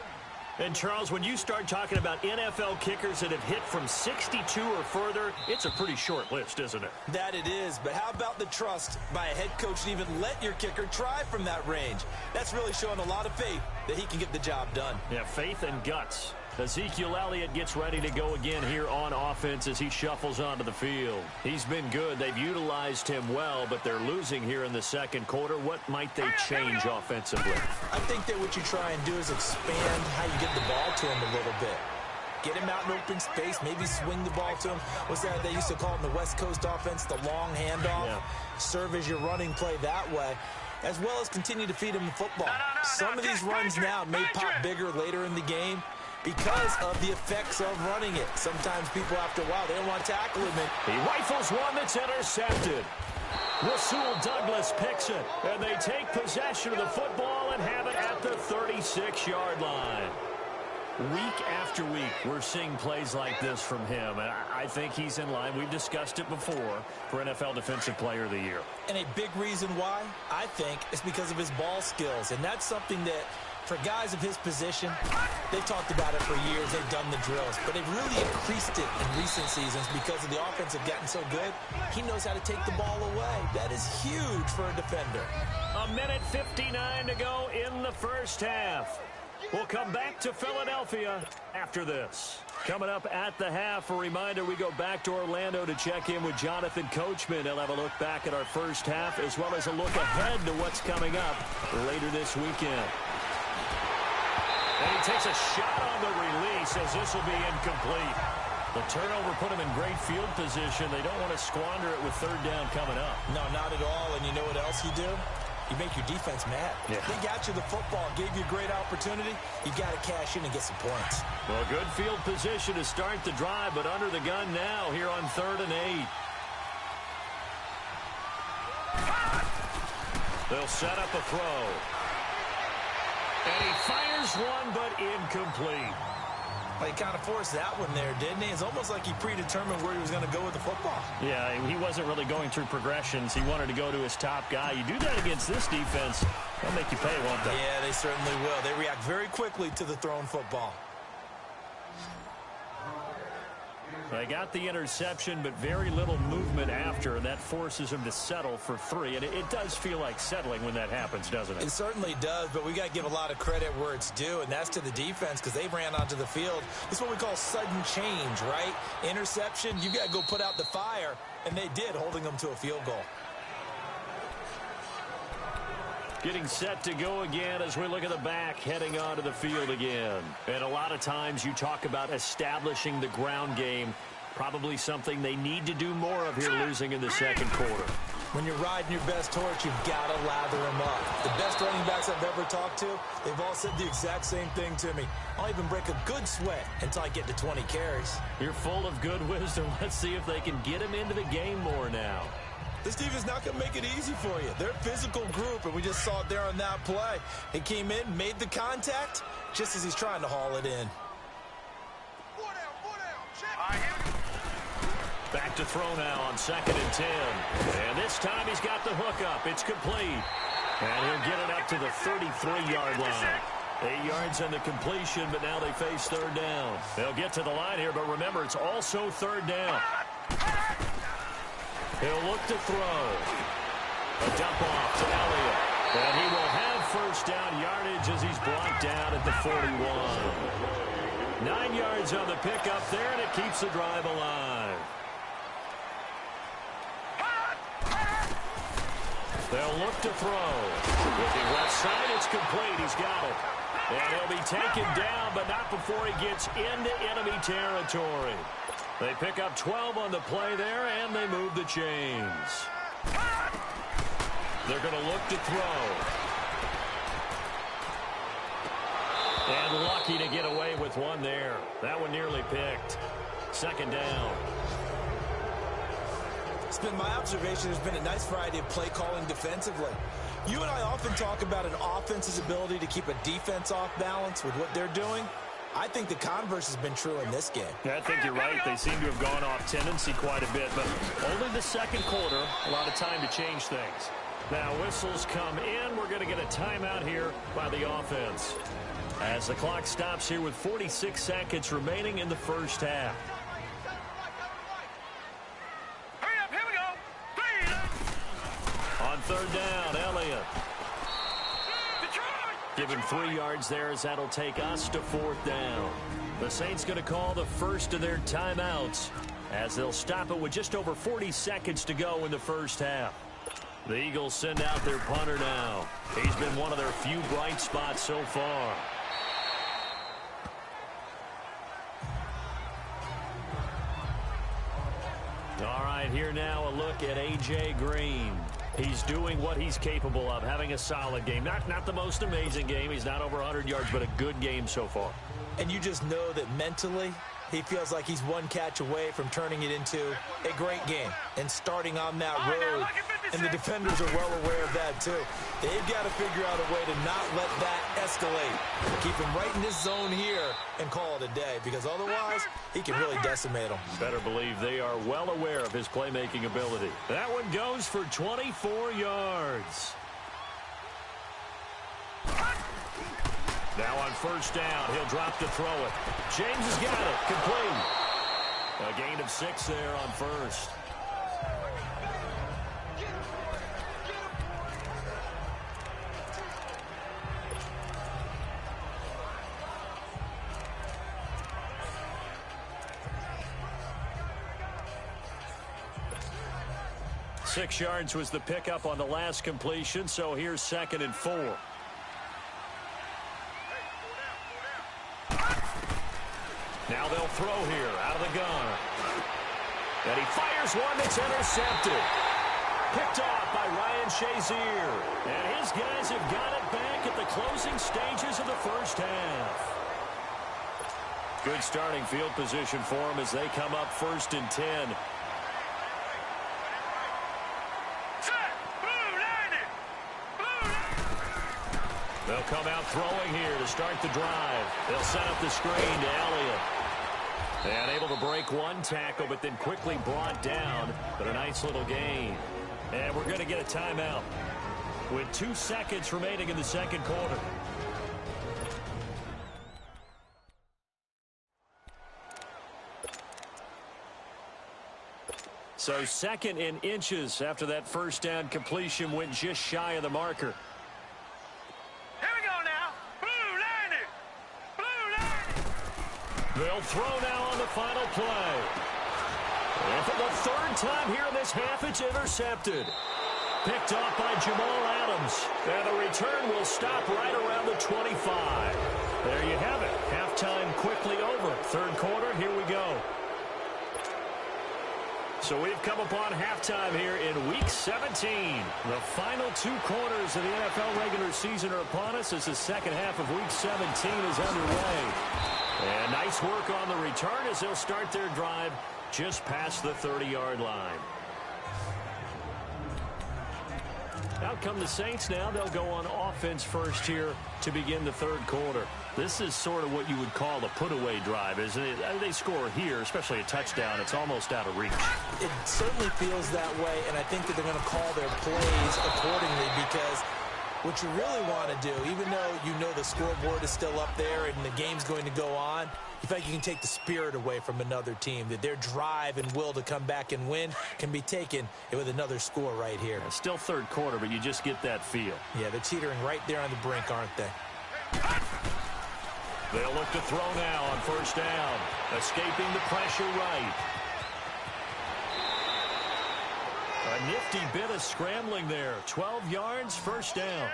[SPEAKER 2] And, Charles, when you start talking about NFL kickers that have hit from 62 or further, it's a pretty short list, isn't it?
[SPEAKER 3] That it is, but how about the trust by a head coach to even let your kicker try from that range? That's really showing a lot of faith that he can get the job done.
[SPEAKER 2] Yeah, faith and guts. Ezekiel Elliott gets ready to go again here on offense as he shuffles onto the field. He's been good. They've utilized him well, but they're losing here in the second quarter. What might they change offensively?
[SPEAKER 3] I think that what you try and do is expand how you get the ball to him a little bit. Get him out in open space, maybe swing the ball to him. What's that they used to call in the West Coast offense, the long handoff? Yeah. Serve as your running play that way, as well as continue to feed him the football. Some of these runs now may pop bigger later in the game because of the effects of running it. Sometimes people, after a while, they don't want to tackle him.
[SPEAKER 2] He rifles one that's intercepted. Rasul Douglas picks it, and they take possession of the football and have it at the 36-yard line. Week after week, we're seeing plays like this from him, and I think he's in line. We've discussed it before for NFL Defensive Player of the Year.
[SPEAKER 3] And a big reason why, I think, is because of his ball skills, and that's something that, for guys of his position, they've talked about it for years. They've done the drills, but they've really increased it in recent seasons because of the offense have gotten so good. He knows how to take the ball away. That is huge for a defender.
[SPEAKER 2] A minute 59 to go in the first half. We'll come back to Philadelphia after this. Coming up at the half, a reminder, we go back to Orlando to check in with Jonathan Coachman. He'll have a look back at our first half as well as a look ahead to what's coming up later this weekend. And he takes a shot on the release as this will be incomplete. The turnover put him in great field position. They don't want to squander it with third down coming up.
[SPEAKER 3] No, not at all. And you know what else you do? You make your defense mad. Yeah. They got you the football, gave you a great opportunity. You got to cash in and get some points.
[SPEAKER 2] Well, good field position to start the drive, but under the gun now here on 3rd and 8. They'll set up a throw. And he fires one, but incomplete.
[SPEAKER 3] Well, he kind of forced that one there, didn't he? It's almost like he predetermined where he was going to go with the football.
[SPEAKER 2] Yeah, he wasn't really going through progressions. He wanted to go to his top guy. You do that against this defense, they'll make you pay, won't they?
[SPEAKER 3] Yeah, they certainly will. They react very quickly to the thrown football.
[SPEAKER 2] They got the interception, but very little movement after, and that forces him to settle for 3. And it does feel like settling when that happens, doesn't it?
[SPEAKER 3] It certainly does, but we got to give a lot of credit where it's due, and that's to the defense because they ran onto the field. It's what we call sudden change, right? Interception, you got to go put out the fire, and they did, holding them to a field goal.
[SPEAKER 2] Getting set to go again as we look at the back, heading onto the field again. And a lot of times you talk about establishing the ground game, probably something they need to do more of here losing in the second quarter.
[SPEAKER 3] When you're riding your best horse, you've got to lather them up. The best running backs I've ever talked to, they've all said the exact same thing to me. I'll even break a good sweat until I get to 20 carries.
[SPEAKER 2] You're full of good wisdom. Let's see if they can get him into the game more now.
[SPEAKER 3] This team is not going to make it easy for you. They're a physical group, and we just saw it there on that play. He came in, made the contact, just as he's trying to haul it in.
[SPEAKER 2] Back to throw now on 2nd and 10. And this time he's got the hook up. It's complete. And he'll get it up to the 33-yard line. 8 yards on the completion, but now they face third down. They'll get to the line here, but remember, it's also third down. He'll look to throw. A dump off to Elliott. And he will have first down yardage as he's brought down at the 41. 9 yards on the pickup there, and it keeps the drive alive. They'll look to throw. Looking left side, it's complete. He's got it. And he'll be taken down, but not before he gets into enemy territory. They pick up 12 on the play there, and they move the chains. They're going to look to throw. And lucky to get away with one there. That one nearly picked. 2nd down.
[SPEAKER 3] It's been my observation there's been a nice variety of play calling defensively. You and I often talk about an offense's ability to keep a defense off balance with what they're doing. I think the converse has been true in this game.
[SPEAKER 2] Yeah, I think you're right. They seem to have gone off tendency quite a bit, but only the second quarter, a lot of time to change things. Now whistles come in. We're going to get a timeout here by the offense. As the clock stops here with 46 seconds remaining in the first half.
[SPEAKER 4] Hurry up, here we go. Please.
[SPEAKER 2] On third down, Elliott. Give him 3 yards there as that'll take us to fourth down. The Saints going to call the first of their timeouts as they'll stop it with just over 40 seconds to go in the first half. The Eagles send out their punter now. He's been one of their few bright spots so far. All right, here now a look at A.J. Green. He's doing what he's capable of, having a solid game. Not the most amazing game. He's not over 100 yards, but a good game so far.
[SPEAKER 3] And you just know that mentally he feels like he's one catch away from turning it into a great game and starting on that road. And the defenders are well aware of that, too. They've got to figure out a way to not let that escalate. Keep him right in this zone here and call it a day, because otherwise he can really decimate them.
[SPEAKER 2] Better believe they are well aware of his playmaking ability. That one goes for 24 yards. Now on first down, he'll drop to throw it. James has got it. Complete. A gain of 6 there on first. Six yards was the pickup on the last completion, so here's 2nd and 4. Now they'll throw here out of the gun. And he fires one that's intercepted. Picked off by Ryan Shazier. And his guys have got it back at the closing stages of the first half. Good starting field position for them as they come up 1st and 10. They'll come out throwing here to start the drive. They'll set up the screen to Elliott. And able to break one tackle, but then quickly brought down. But a nice little gain. And we're going to get a timeout with 2 seconds remaining in the second quarter. So 2nd and inches after that first down completion went just shy of the marker. They'll throw now on the final play. And for the 3rd time here in this half, it's intercepted. Picked off by Jamal Adams. And the return will stop right around the 25. There you have it. Halftime quickly over. 3rd quarter, here we go. So we've come upon halftime here in Week 17. The final 2 quarters of the NFL regular season are upon us as the second half of Week 17 is underway. And nice work on the return as they'll start their drive just past the 30-yard line. Out come the Saints now. They'll go on offense first here to begin the 3rd quarter. This is sort of what you would call a put-away drive, isn't it? They score here, especially a touchdown. It's almost out of reach.
[SPEAKER 3] It certainly feels that way, and I think that they're going to call their plays accordingly, because what you really want to do, even though you know the scoreboard is still up there and the game's going to go on, you feel like you can take the spirit away from another team, that their drive and will to come back and win can be taken with another score right here.
[SPEAKER 2] It's still 3rd quarter, but you just get that feel.
[SPEAKER 3] Yeah, they're teetering right there on the brink, aren't they?
[SPEAKER 2] They'll look to throw now on first down. Escaping the pressure right. A nifty bit of scrambling there. 12 yards, first down.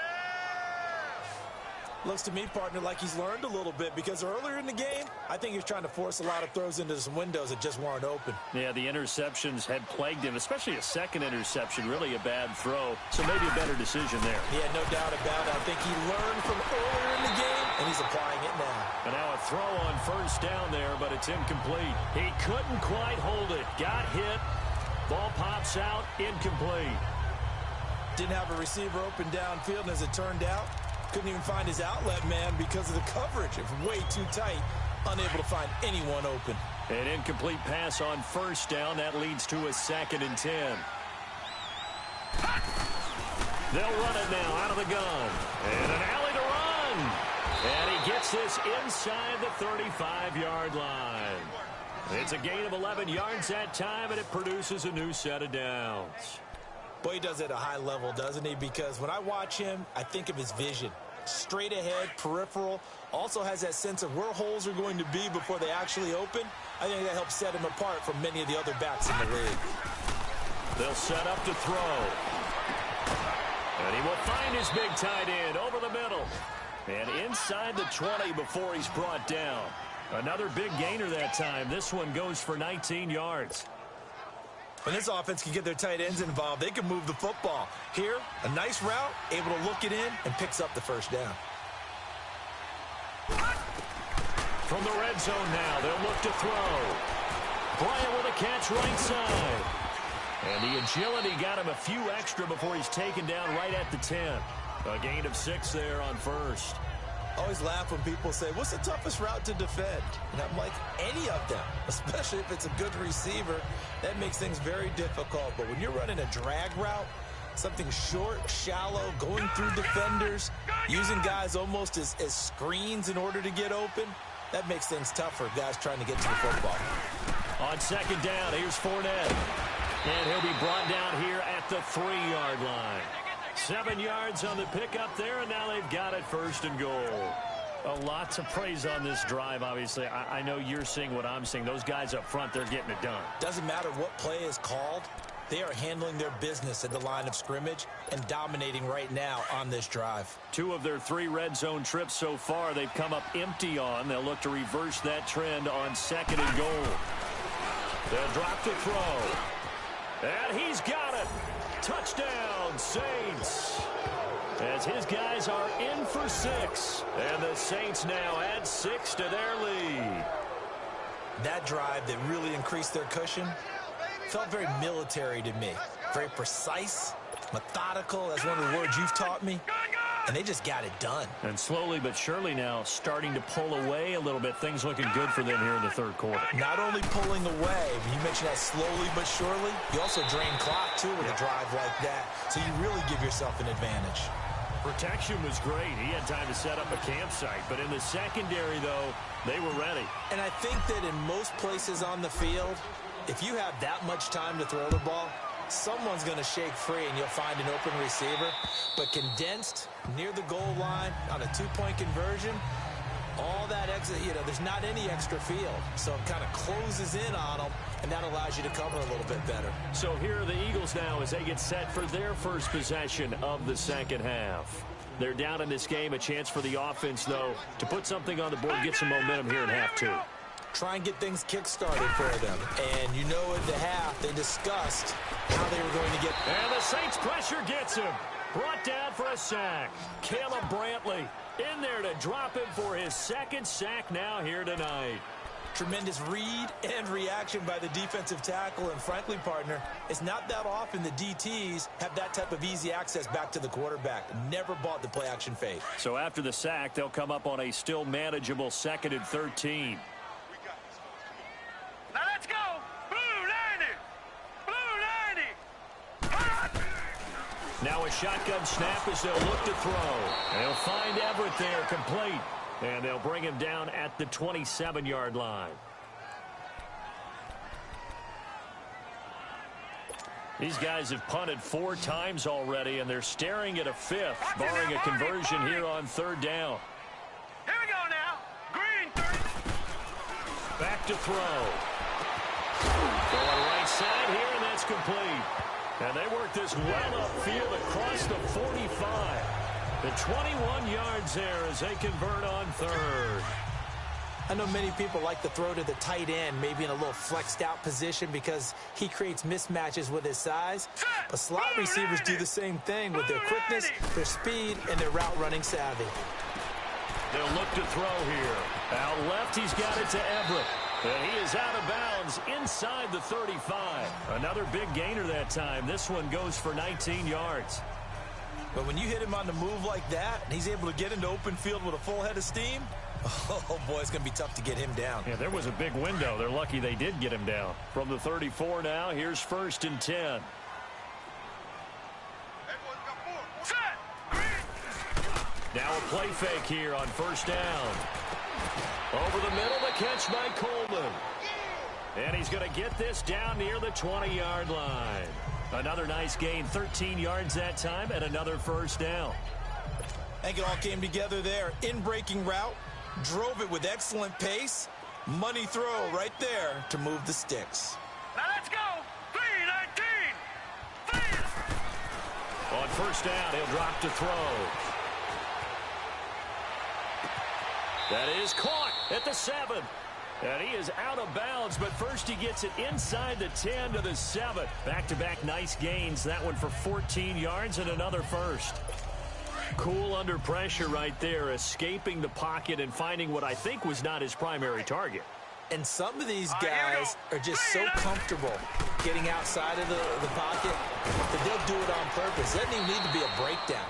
[SPEAKER 3] Looks to me, partner, like he's learned a little bit, because earlier in the game, I think he was trying to force a lot of throws into some windows that just weren't open.
[SPEAKER 2] Yeah, the interceptions had plagued him, especially a 2nd interception, really a bad throw. So maybe a better decision there.
[SPEAKER 3] Yeah, no doubt about it. I think he learned from earlier in the game, and he's applying it now.
[SPEAKER 2] And now a throw on first down there, but it's incomplete. He couldn't quite hold it. Got hit. Ball pops out, incomplete.
[SPEAKER 3] Didn't have a receiver open downfield, and as it turned out, couldn't even find his outlet man because of the coverage. It was way too tight, unable to find anyone open.
[SPEAKER 2] An incomplete pass on first down. That leads to a 2nd and 10. They'll run it now out of the gun. And an alley to run. And he gets this inside the 35-yard line. It's a gain of 11 yards that time, and it produces a new set of downs.
[SPEAKER 3] Boy, he does it at a high level, doesn't he? Because when I watch him, I think of his vision. Straight ahead, peripheral. Also has that sense of where holes are going to be before they actually open. I think that helps set him apart from many of the other backs in the league.
[SPEAKER 2] They'll set up to throw. And he will find his big tight end over the middle. And inside the 20 before he's brought down. Another big gainer that time. This one goes for 19 yards.
[SPEAKER 3] When this offense can get their tight ends involved, they can move the football. Here, a nice route, able to look it in, and picks up the first down.
[SPEAKER 2] From the red zone now, they'll look to throw. Bryant with a catch right side. And the agility got him a few extra before he's taken down right at the 10. A gain of 6 there on first.
[SPEAKER 3] I always laugh when people say, what's the toughest route to defend? And I'm like, any of them, especially if it's a good receiver. That makes things very difficult. But when you're running a drag route, something short, shallow, going through defenders, using guys almost as screens in order to get open, that makes things tough for guys trying to get to the football.
[SPEAKER 2] On second down, here's Fournette. And he'll be brought down here at the 3-yard line. 7 yards on the pickup there, and now they've got it first and goal. A lot to praise on this drive, obviously. I know you're seeing what I'm seeing. Those guys up front, they're getting it done.
[SPEAKER 3] Doesn't matter what play is called. They are handling their business at the line of scrimmage and dominating right now on this drive.
[SPEAKER 2] 2 of their 3 red zone trips so far, they've come up empty on. They'll look to reverse that trend on second and goal. They'll drop the throw. And he's got it. Touchdown, Saints. As his guys are in for 6. And the Saints now add 6 to their lead.
[SPEAKER 3] That drive that really increased their cushion felt very military to me. Very precise, methodical. That's one of the words you've taught me. And they just got it done.
[SPEAKER 2] And slowly but surely now starting to pull away a little bit. Things looking good for them here in the third quarter.
[SPEAKER 3] Not only pulling away, you mentioned that slowly but surely. You also drain clock, too, with a drive like that. So you really give yourself an advantage.
[SPEAKER 2] Protection was great. He had time to set up a campsite. But in the secondary, though, they were ready.
[SPEAKER 3] And I think that in most places on the field, if you have that much time to throw the ball, someone's going to shake free and you'll find an open receiver. But condensed, near the goal line, on a 2-point conversion, all that exit, there's not any extra field. So it kind of closes in on them, and that allows you to cover a little bit better.
[SPEAKER 2] So here are the Eagles now as they get set for their first possession of the second half. They're down in this game. A chance for the offense, though, to put something on the board, get some momentum here in half 2.
[SPEAKER 3] Try and get things kick-started for them. And in the half, they discussed how they were going to get.
[SPEAKER 2] And the Saints pressure gets him. Brought down for a sack. Caleb Brantley in there to drop him for his second sack now here tonight.
[SPEAKER 3] Tremendous read and reaction by the defensive tackle. And frankly, partner, it's not that often the DTs have that type of easy access back to the quarterback. Never bought the play-action fake.
[SPEAKER 2] So after the sack, they'll come up on a still manageable 2nd and 13.
[SPEAKER 4] Now let's go. Blue 90. Blue 90.
[SPEAKER 2] Now a shotgun snap as they'll look to throw. They'll find Everett there complete. And they'll bring him down at the 27-yard line. These guys have punted 4 times already, and they're staring at a 5th, barring a conversion here on 3rd down.
[SPEAKER 4] Here we go now. Green 30.
[SPEAKER 2] Back to throw. Going right side here, and that's complete. And they work this well upfield across the 45. The 21 yards there as they convert on 3rd.
[SPEAKER 3] I know many people like to throw to the tight end, maybe in a little flexed out position because he creates mismatches with his size. But slot receivers do the same thing with their quickness, their speed, and their route running savvy.
[SPEAKER 2] They'll look to throw here. Out left, he's got it to Everett. And he is out of bounds inside the 35. Another big gainer that time. This one goes for 19 yards.
[SPEAKER 3] But when you hit him on the move like that, and he's able to get into open field with a full head of steam, oh, boy, it's going to be tough to get him down.
[SPEAKER 2] Yeah, there was a big window. They're lucky they did get him down. From the 34 now, here's 1st and 10.
[SPEAKER 4] Set.
[SPEAKER 2] Now a play fake here on first down. Over the middle, the catch by Coleman. And he's going to get this down near the 20-yard line. Another nice gain, 13 yards that time, and another first down.
[SPEAKER 3] I think it all came together there. In-breaking route, drove it with excellent pace. Money throw right there to move the sticks.
[SPEAKER 4] Now let's go. 3-19.
[SPEAKER 2] On first down, he'll drop to throw. That is caught at the 7. And he is out of bounds, but first he gets it inside the 10 to the 7. Back-to-back nice gains. That one for 14 yards and another first. Cool under pressure right there, escaping the pocket and finding what I think was not his primary target.
[SPEAKER 3] And some of these guys are just so comfortable getting outside of the pocket that they'll do it on purpose. It doesn't even need to be a breakdown.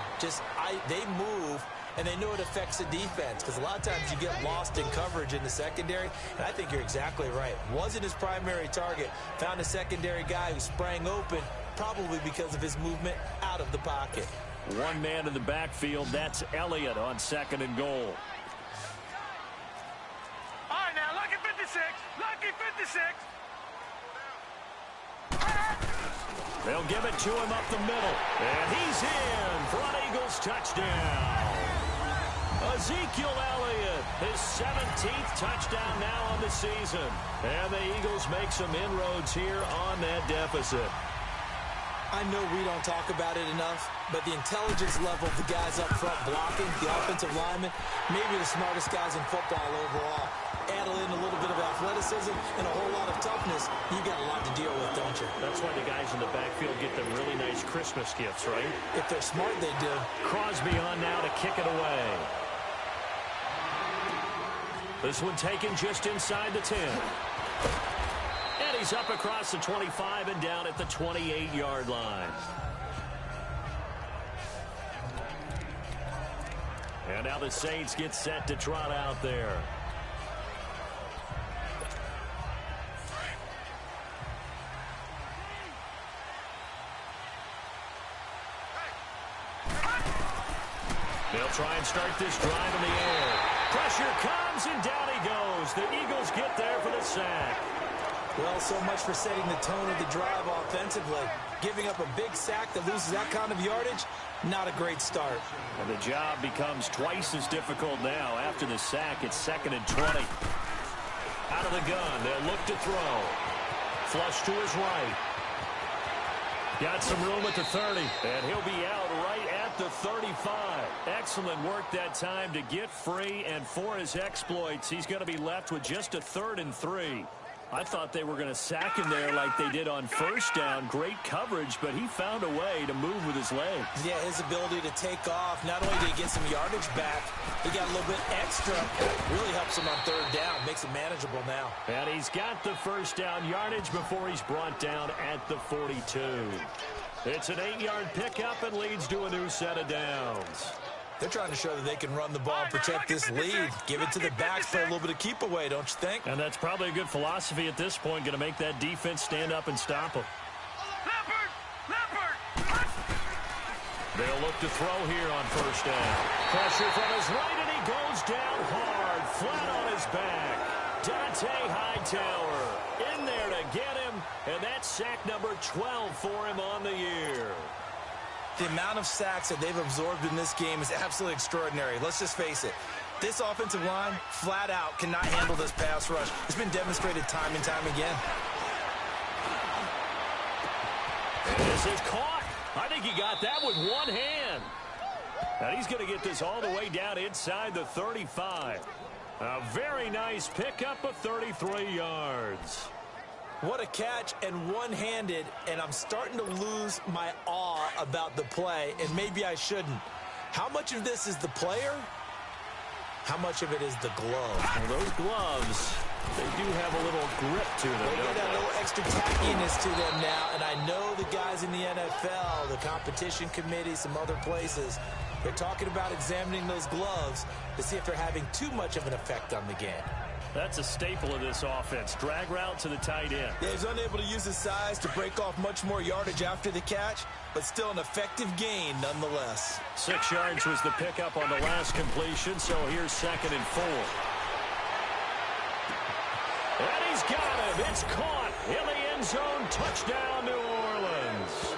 [SPEAKER 3] They move, and they know it affects the defense, because a lot of times you get lost in coverage in the secondary, and I think you're exactly right. Wasn't his primary target. Found a secondary guy who sprang open, probably because of his movement out of the pocket.
[SPEAKER 2] One man in the backfield, that's Elliott on 2nd and goal.
[SPEAKER 4] All right, now, lucky 56. Lucky 56.
[SPEAKER 2] They'll give it to him up the middle. And he's in for an Eagles touchdown. Ezekiel Elliott, his 17th touchdown now on the season. And the Eagles make some inroads here on that deficit.
[SPEAKER 3] I know we don't talk about it enough, but the intelligence level of the guys up front blocking, the offensive linemen, maybe the smartest guys in football overall. Add in a little bit of athleticism and a whole lot of toughness, you got a lot to deal with, don't you?
[SPEAKER 2] That's why the guys in the backfield get them really nice Christmas gifts, right?
[SPEAKER 3] If they're smart, they do.
[SPEAKER 2] Crosby on now to kick it away. This one taken just inside the 10. And he's up across the 25 and down at the 28-yard line. And now the Saints get set to trot out there. They'll try and start this drive in the air. Pressure comes, and down he goes. The Eagles get there for the sack.
[SPEAKER 3] Well, so much for setting the tone of the drive offensively. Giving up a big sack that loses that kind of yardage, not a great start.
[SPEAKER 2] And the job becomes twice as difficult now. After the sack, it's 2nd and 20. Out of the gun, they'll look to throw. Flush to his right. Got some room at the 30, and he'll be out right at the 35. Excellent work that time to get free, and for his exploits, he's going to be left with just a 3rd and 3. I thought they were going to sack him there like they did on first down. Great coverage, but he found a way to move with his legs.
[SPEAKER 3] Yeah, his ability to take off, not only did he get some yardage back, he got a little bit extra. Really helps him on 3rd down, makes it manageable now.
[SPEAKER 2] And he's got the first down yardage before he's brought down at the 42. It's an 8-yard pickup and leads to a new set of downs.
[SPEAKER 3] They're trying to show that they can run the ball and protect this lead. Give it to the backs for a little bit of keep away, don't you think?
[SPEAKER 2] And that's probably a good philosophy at this point. Going to make that defense stand up and stop them. They'll look to throw here on first down. Pressure from his right, and he goes down hard, flat on his back. Dante Hightower in there to get him, and that's sack number 12 for him on the year.
[SPEAKER 3] The amount of sacks that they've absorbed in this game is absolutely extraordinary. Let's just face it. This offensive line, flat out, cannot handle this pass rush. It's been demonstrated time and time again.
[SPEAKER 2] And this is caught. I think he got that with one hand. And he's going to get this all the way down inside the 35. A very nice pickup of 33 yards.
[SPEAKER 3] What a catch, and one-handed, and I'm starting to lose my awe about the play, and maybe I shouldn't. How much of this is the player? How much of it is the glove?
[SPEAKER 2] Well, those gloves, they do have a little grip to them.
[SPEAKER 3] They get that little extra tackiness to them now, and I know the guys in the NFL, the competition committee, some other places, they're talking about examining those gloves to see if they're having too much of an effect on the game.
[SPEAKER 2] That's a staple of this offense. Drag route to the tight end.
[SPEAKER 3] Yeah, he's unable to use his size to break off much more yardage after the catch, but still an effective gain nonetheless.
[SPEAKER 2] 6 yards was the pickup on the last completion, so here's 2nd and 4. And he's got it. It's caught in the end zone. Touchdown, New Orleans.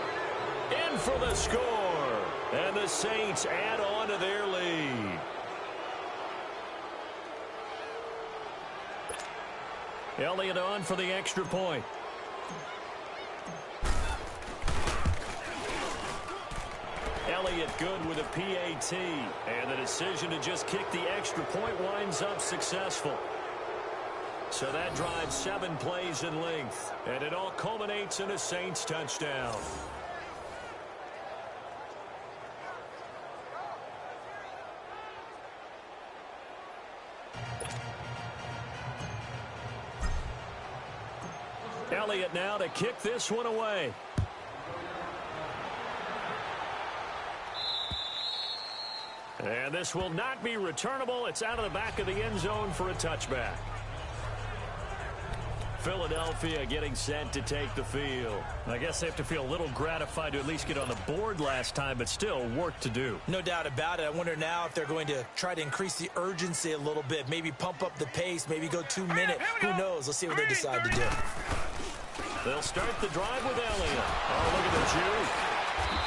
[SPEAKER 2] In for the score. And the Saints add on to their lead. Elliott on for the extra point. Elliott good with a PAT. And the decision to just kick the extra point winds up successful. So that drives 7 plays in length. And it all culminates in a Saints touchdown. Elliott now to kick this one away. And this will not be returnable. It's out of the back of the end zone for a touchback. Philadelphia getting set to take the field. I guess they have to feel a little gratified to at least get on the board last time, but still work to do.
[SPEAKER 3] No doubt about it. I wonder now if they're going to try to increase the urgency a little bit, maybe pump up the pace, maybe go 2 minute. Who knows? Let's see what they decide to do.
[SPEAKER 2] They'll start the drive with Elliott. Oh, look at the juke.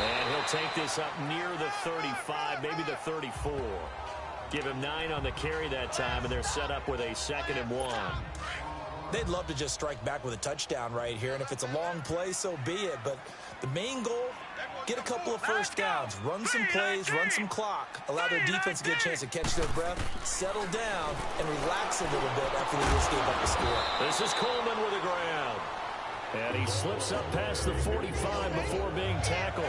[SPEAKER 2] And he'll take this up near the 35, maybe the 34. Give him 9 on the carry that time, and they're set up with a 2nd and 1.
[SPEAKER 3] They'd love to just strike back with a touchdown right here, and if it's a long play, so be it. But the main goal, get a couple of first downs, run some plays, run some clock, allow their defense to get a chance to catch their breath, settle down, and relax a little bit after they just gave up the score.
[SPEAKER 2] This is Coleman with the ground. And he slips up past the 45 before being tackled.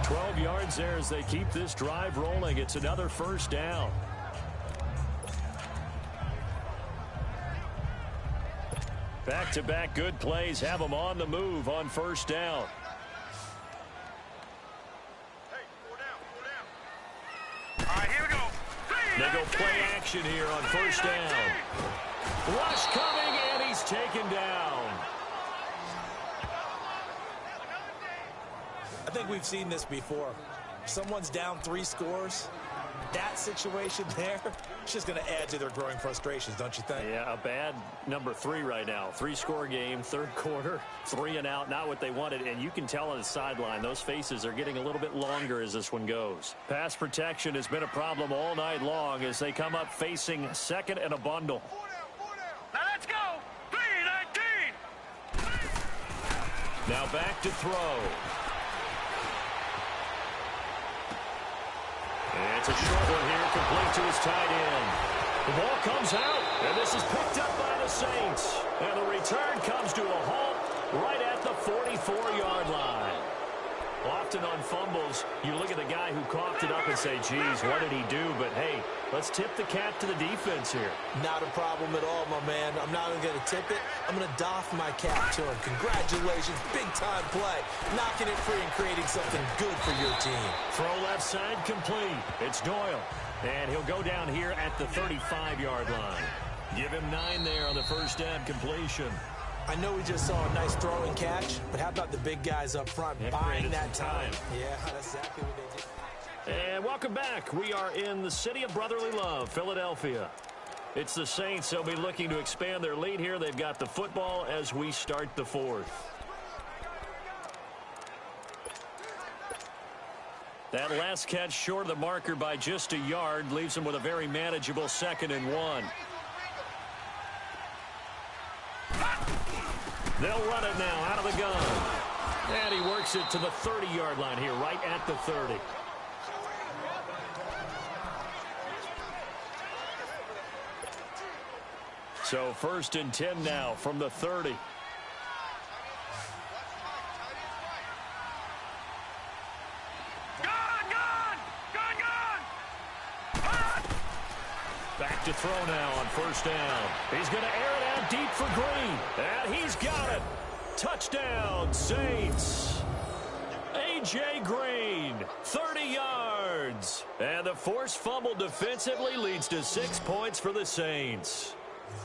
[SPEAKER 2] 12 yards there as they keep this drive rolling. It's another first down. Back-to-back good plays have them on the move on first down.
[SPEAKER 4] Hey, 4 down. All right, here we go.
[SPEAKER 2] They go play action here on first down. Rush coming, and he's taken down.
[SPEAKER 3] I think we've seen this before. If someone's down 3 scores, that situation there, it's just going to add to their growing frustrations, don't you think?
[SPEAKER 2] Yeah, a bad number 3 right now. 3-score game, 3rd quarter, 3 and out, not what they wanted. And you can tell on the sideline, those faces are getting a little bit longer as this one goes. Pass protection has been a problem all night long as they come up facing 2nd and a bundle.
[SPEAKER 4] 4 down. Now let's go. 3-19.
[SPEAKER 2] Now back to throw. And it's a short one here, complete to his tight end. The ball comes out, and this is picked up by the Saints. And the return comes to a halt right at the 44-yard line. Often on fumbles, you look at the guy who coughed it up and say, geez, what did he do? But, hey, let's tip the cap to the defense here.
[SPEAKER 3] Not a problem at all, my man. I'm not even going to tip it. I'm going to doff my cap to him. Congratulations. Big-time play. Knocking it free and creating something good for your team.
[SPEAKER 2] Throw left side complete. It's Doyle. And he'll go down here at the 35-yard line. Give him 9 there on the first down completion.
[SPEAKER 3] I know we just saw a nice throw and catch, but how about the big guys up front buying that time? Yeah, that's exactly what they did.
[SPEAKER 2] And welcome back. We are in the city of brotherly love, Philadelphia. It's the Saints. They'll be looking to expand their lead here. They've got the football as we start the 4th. That last catch short of the marker by just a yard leaves them with a very manageable 2nd and 1. They'll run it now out of the gun. And he works it to the 30-yard line here, right at the 30. So 1st and 10 now from the 30. Back to throw now on first down. He's going to air it out deep for Green. And he's got it. Touchdown, Saints. A.J. Green, 30 yards. And the forced fumble defensively leads to 6 points for the Saints.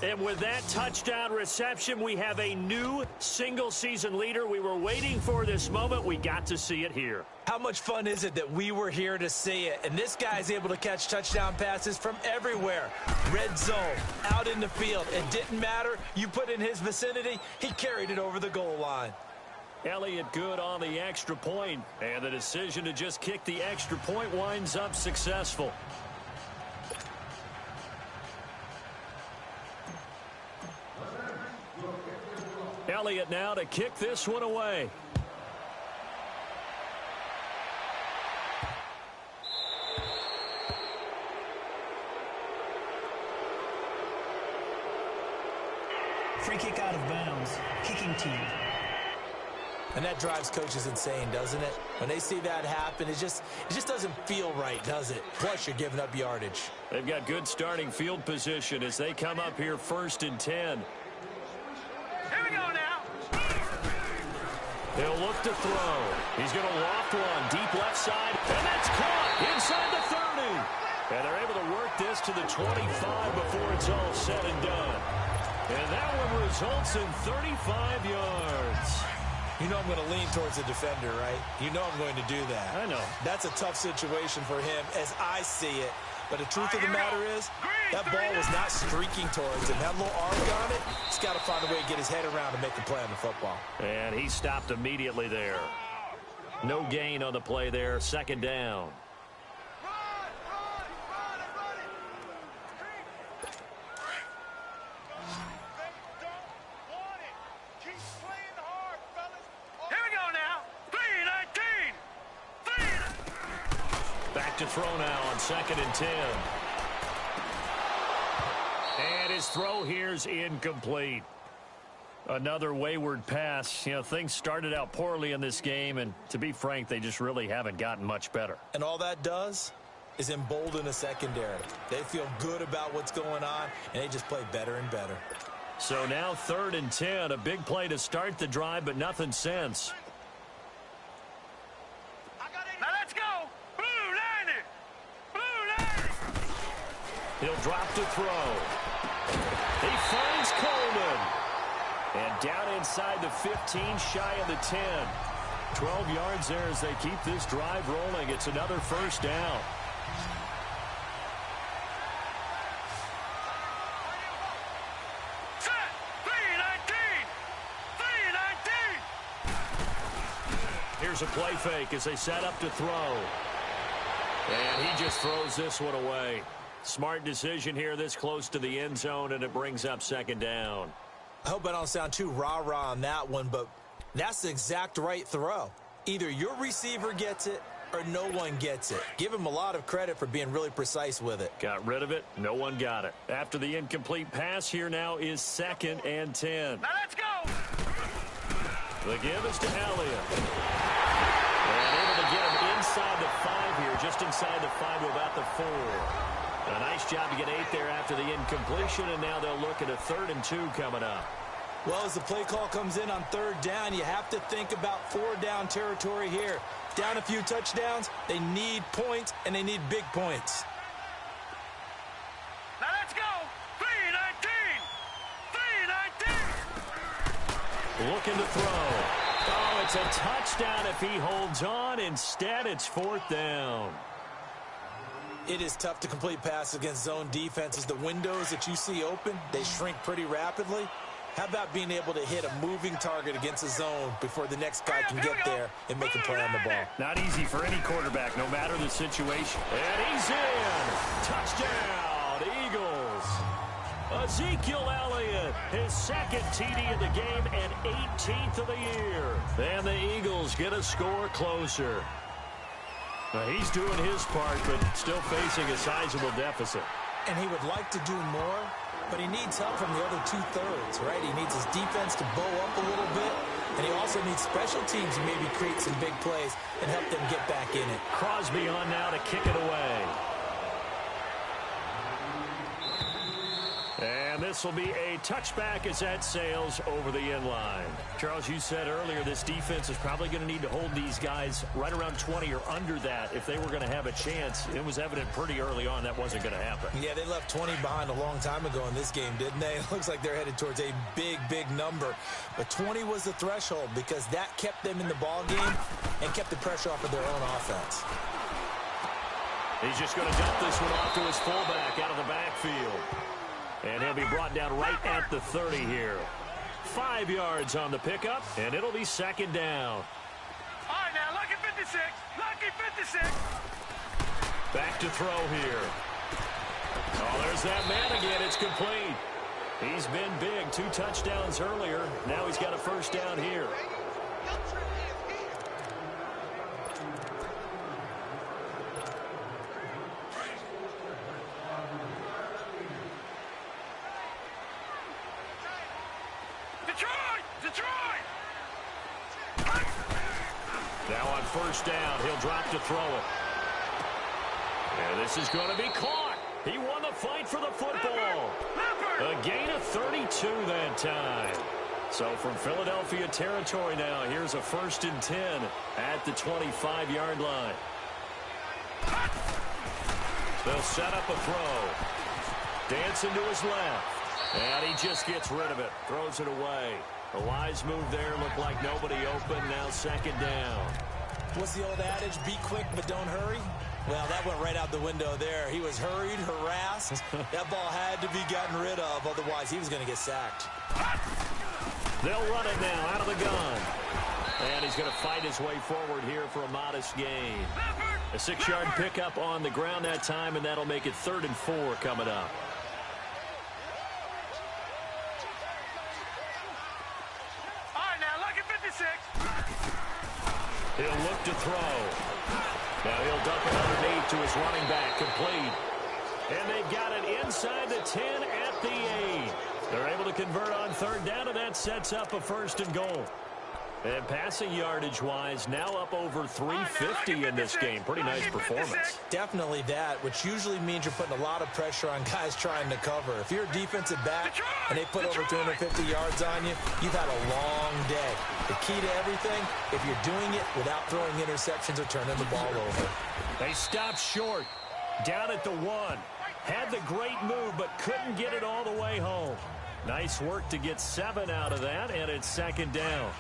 [SPEAKER 2] And with that touchdown reception, we have a new single-season leader. We were waiting for this moment. We got to see it here.
[SPEAKER 3] How much fun is it that we were here to see it? And this guy's able to catch touchdown passes from everywhere. Red zone, out in the field. It didn't matter. You put in his vicinity, he carried it over the goal line.
[SPEAKER 2] Elliott good on the extra point, and the decision to just kick the extra point winds up successful. Elliott now to kick this one away.
[SPEAKER 5] Free kick out of bounds. Kicking team.
[SPEAKER 3] And that drives coaches insane, doesn't it? When they see that happen, it just doesn't feel right, does it? Plus, you're giving up yardage.
[SPEAKER 2] They've got good starting field position as they come up here 1st and 10.
[SPEAKER 4] Here we go now.
[SPEAKER 2] He'll look to throw. He's going to loft one deep left side, and that's caught inside the 30. And they're able to work this to the 25 before it's all said and done. And that one results in 35 yards.
[SPEAKER 3] You know I'm going to lean towards the defender, right? You know I'm going to do that.
[SPEAKER 2] I know.
[SPEAKER 3] That's a tough situation for him as I see it. But the truth of the matter is, that ball was not streaking towards him. That little arc on it, he's got to find a way to get his head around and make a play on the football.
[SPEAKER 2] And he stopped immediately there. No gain on the play there. 2nd down. To throw now on 2nd and 10. And his throw here's incomplete. Another wayward pass. You know, things started out poorly in this game, and to be frank, they just really haven't gotten much better.
[SPEAKER 3] And all that does is embolden a secondary. They feel good about what's going on, and they just play better and better.
[SPEAKER 2] So now 3rd and 10, a big play to start the drive, but nothing since. He'll drop to throw. He finds Coleman. And down inside the 15, shy of the 10. 12 yards there as they keep this drive rolling. It's another 1st down.
[SPEAKER 4] Set. 3-19.
[SPEAKER 2] Here's a play fake as they set up to throw. And he just throws this one away. Smart decision here this close to the end zone, and it brings up 2nd down.
[SPEAKER 3] I hope I don't sound too rah-rah on that one, but that's the exact right throw. Either your receiver gets it or no one gets it. Give him a lot of credit for being really precise with it.
[SPEAKER 2] Got rid of it. No one got it. After the incomplete pass, here now is 2nd and 10.
[SPEAKER 4] Now let's go.
[SPEAKER 2] The give is to Elliott. And able to get him inside the 5 here, just inside the 5 to about the 4. A nice job to get 8 there after the incompletion, and now they'll look at a 3rd and 2 coming up.
[SPEAKER 3] Well, as the play call comes in on 3rd down, you have to think about 4-down territory here. Down a few touchdowns, they need points, and they need big points.
[SPEAKER 4] Now let's go. 3-19.
[SPEAKER 2] Looking to throw. Oh, it's a touchdown if he holds on. Instead, it's 4th down.
[SPEAKER 3] It is tough to complete passes against zone defenses. The windows that you see open, they shrink pretty rapidly. How about being able to hit a moving target against a zone before the next guy can get there and make a play on the ball?
[SPEAKER 2] Not easy for any quarterback, no matter the situation. And he's in. Touchdown, Eagles. Ezekiel Elliott, his 2nd TD of the game and 18th of the year. And the Eagles get a score closer. Now, he's doing his part, but still facing a sizable deficit.
[SPEAKER 3] And he would like to do more, but he needs help from the other 2/3, right? He needs his defense to bow up a little bit, and he also needs special teams to maybe create some big plays and help them get back in it.
[SPEAKER 2] Crosby on now to kick it away. And this this will be a touchback as that sails over the end line. Charles, you said earlier this defense is probably going to need to hold these guys right around 20 or under that if they were going to have a chance. It was evident pretty early on that wasn't going to happen.
[SPEAKER 3] Yeah, they left 20 behind a long time ago in this game, didn't they? It looks like they're headed towards a big, big number. But 20 was the threshold because that kept them in the ball game and kept the pressure off of their own offense.
[SPEAKER 2] He's just going to dump this one off to his fullback out of the backfield. And he'll be brought down right at the 30 here. 5 yards on the pickup, and it'll be second down.
[SPEAKER 4] All right, now, lucky 56. Lucky 56.
[SPEAKER 2] Back to throw here. Oh, there's that man again. It's complete. He's been big. 2 touchdowns earlier. Now he's got a first down here. Now on first down, he'll drop to throw it. And this is going to be caught. He won the fight for the football. A gain of 32 that time. So from Philadelphia territory now, here's a 1st and 10 at the 25-yard line. They'll set up a throw. Dancing to his left. And he just gets rid of it. Throws it away. A wise move there. Looked like nobody open. Now second down.
[SPEAKER 3] What's the old adage? Be quick, but don't hurry. Well, that went right out the window there. He was hurried, harassed. That ball had to be gotten rid of. Otherwise, he was going to get sacked.
[SPEAKER 2] They'll run it now out of the gun. And he's going to fight his way forward here for a modest gain. A 6-yard pickup on the ground that time, and that'll make it 3rd and 4 coming up. He'll look to throw. Now he'll dump it underneath to his running back, complete. And they got it inside the 10 at the 8. They're able to convert on 3rd down, and that sets up a 1st and goal. And passing yardage-wise, now up over 350 in this game. Pretty nice performance.
[SPEAKER 3] Definitely that, which usually means you're putting a lot of pressure on guys trying to cover. If you're a defensive back and they put over 250 yards on you, you've had a long day. The key to everything, if you're doing it without throwing interceptions or turning the ball over.
[SPEAKER 2] They stopped short, down at the 1. Had the great move, but couldn't get it all the way home. Nice work to get 7 out of that, and it's second down.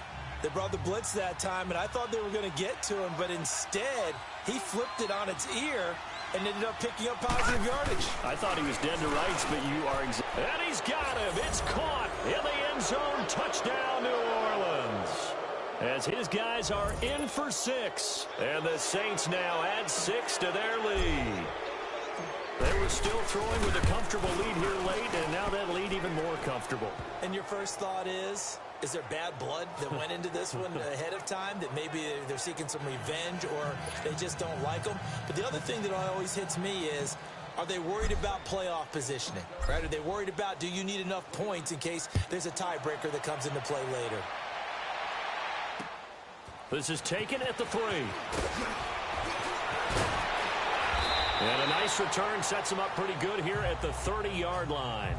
[SPEAKER 3] They brought the blitz that time, and I thought they were going to get to him, but instead, he flipped it on its ear and ended up picking up positive yardage.
[SPEAKER 2] I thought he was dead to rights, but you are exactly. And he's got him. It's caught in the end zone. Touchdown, New Orleans. As his guys are in for 6, and the Saints now add 6 to their lead. They were still throwing with a comfortable lead here late, and now that lead even more comfortable.
[SPEAKER 3] And your first thought is there bad blood that went into this one ahead of time, that maybe they're seeking some revenge or they just don't like them? But the other thing that always hits me is, are they worried about playoff positioning? Right? Are they worried about, do you need enough points in case there's a tiebreaker that comes into play later?
[SPEAKER 2] This is taken at the 3. And a nice return sets him up pretty good here at the 30-yard line.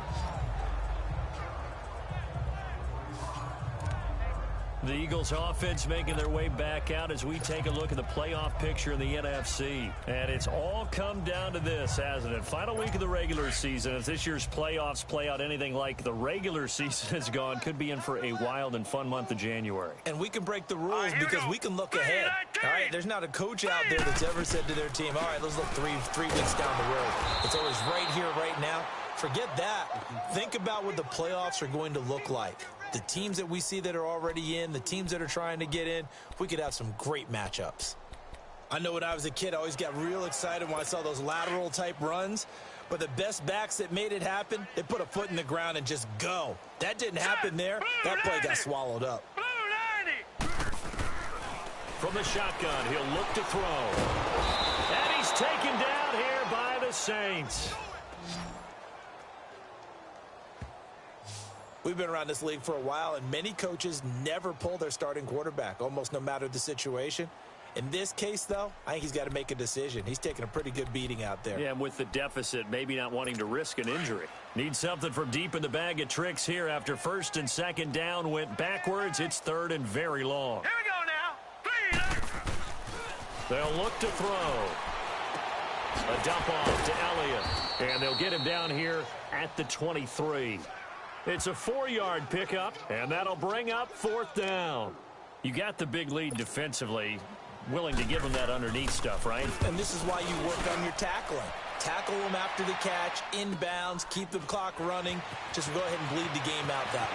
[SPEAKER 2] The Eagles offense making their way back out as we take a look at the playoff picture in the NFC. And it's all come down to this, hasn't it? Final week of the regular season. If this year's playoffs play out anything like the regular season has gone, could be in for a wild and fun month of January.
[SPEAKER 3] And we can break the rules because we can look ahead. All right, there's not a coach out there that's ever said to their team, all right, let's look three weeks down the road. It's always right here, right now. Forget that. Think about what the playoffs are going to look like. The teams that we see that are already in, the teams that are trying to get in, we could have some great matchups. I know when I was a kid, I always got real excited when I saw those lateral type runs. But the best backs that made it happen, they put a foot in the ground and just go. That didn't happen there. That play got swallowed up.
[SPEAKER 2] From the shotgun, he'll look to throw. And he's taken down here by the Saints.
[SPEAKER 3] We've been around this league for a while, and many coaches never pull their starting quarterback, almost no matter the situation. In this case, though, I think he's got to make a decision. He's taking a pretty good beating out there.
[SPEAKER 2] Yeah, and with the deficit, maybe not wanting to risk an injury. Needs something from deep in the bag of tricks here after first and second down went backwards. It's third and very long.
[SPEAKER 4] Here we go now. 3.
[SPEAKER 2] They'll look to throw. A dump off to Elliott. And they'll get him down here at the 23. It's a 4-yard pickup, and that'll bring up fourth down. You got the big lead defensively. Willing to give them that underneath stuff, right?
[SPEAKER 3] And this is why you work on your tackling. Tackle them after the catch, inbounds, keep the clock running. Just go ahead and bleed the game out that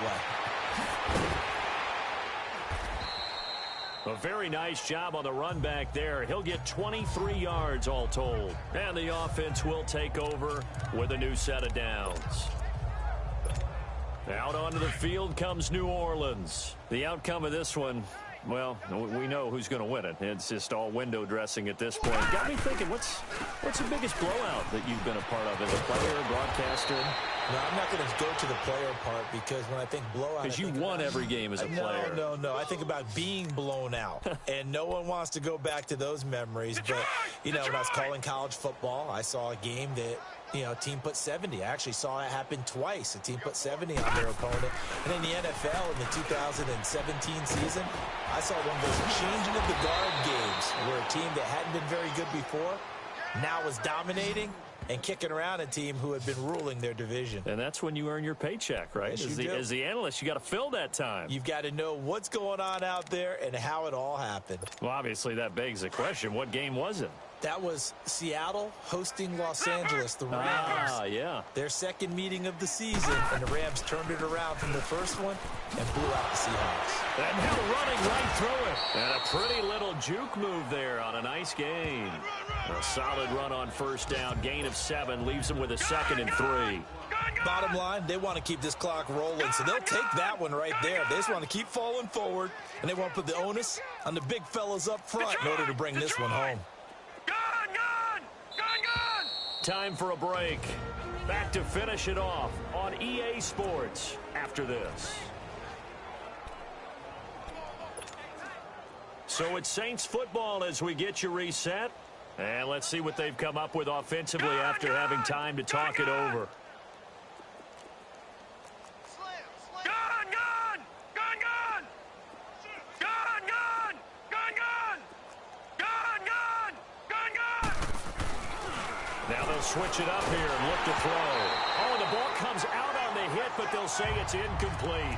[SPEAKER 3] way.
[SPEAKER 2] A very nice job on the run back there. He'll get 23 yards all told. And the offense will take over with a new set of downs. Out onto the field comes New Orleans. The outcome of this one, well, we know who's going to win it. It's just all window dressing at this point. Got me thinking, what's the biggest blowout that you've been a part of as a player, broadcaster?
[SPEAKER 3] No, I'm not going to go to the player part because when I think blowout...
[SPEAKER 2] Because you won every game as a player.
[SPEAKER 3] No. I think about being blown out. And no one wants to go back to those memories. But, you know, when I was calling college football, I saw a game that... You know, a team put 70. I actually saw it happen twice. A team put 70 on their opponent. And in the NFL in the 2017 season, I saw one of those changing of the guard games where a team that hadn't been very good before now was dominating and kicking around a team who had been ruling their division.
[SPEAKER 2] And that's when you earn your paycheck, right?
[SPEAKER 3] Yes,
[SPEAKER 2] As the analyst, you got to fill that time.
[SPEAKER 3] You've got to know what's going on out there and how it all happened.
[SPEAKER 2] Well, obviously, that begs the question, what game was it?
[SPEAKER 3] That was Seattle hosting Los Angeles, the Rams.
[SPEAKER 2] Ah, yeah.
[SPEAKER 3] Their second meeting of the season, and the Rams turned it around from the first one and blew out the Seahawks.
[SPEAKER 2] And now running right through it. And a pretty little juke move there on a nice gain. A solid run on first down. Gain of 7 leaves them with a 2nd and 3.
[SPEAKER 3] Bottom line, they want to keep this clock rolling, so they'll take that one right there. They just want to keep falling forward, and they want to put the onus on the big fellas up front in order to bring this one home.
[SPEAKER 2] Time for a break. Back to finish it off on EA Sports after this. So it's Saints football as we get you reset. And let's see what they've come up with offensively after having time to talk it over. Now they'll switch it up here and look to throw. Oh, the ball comes out on the hit, but they'll say it's incomplete.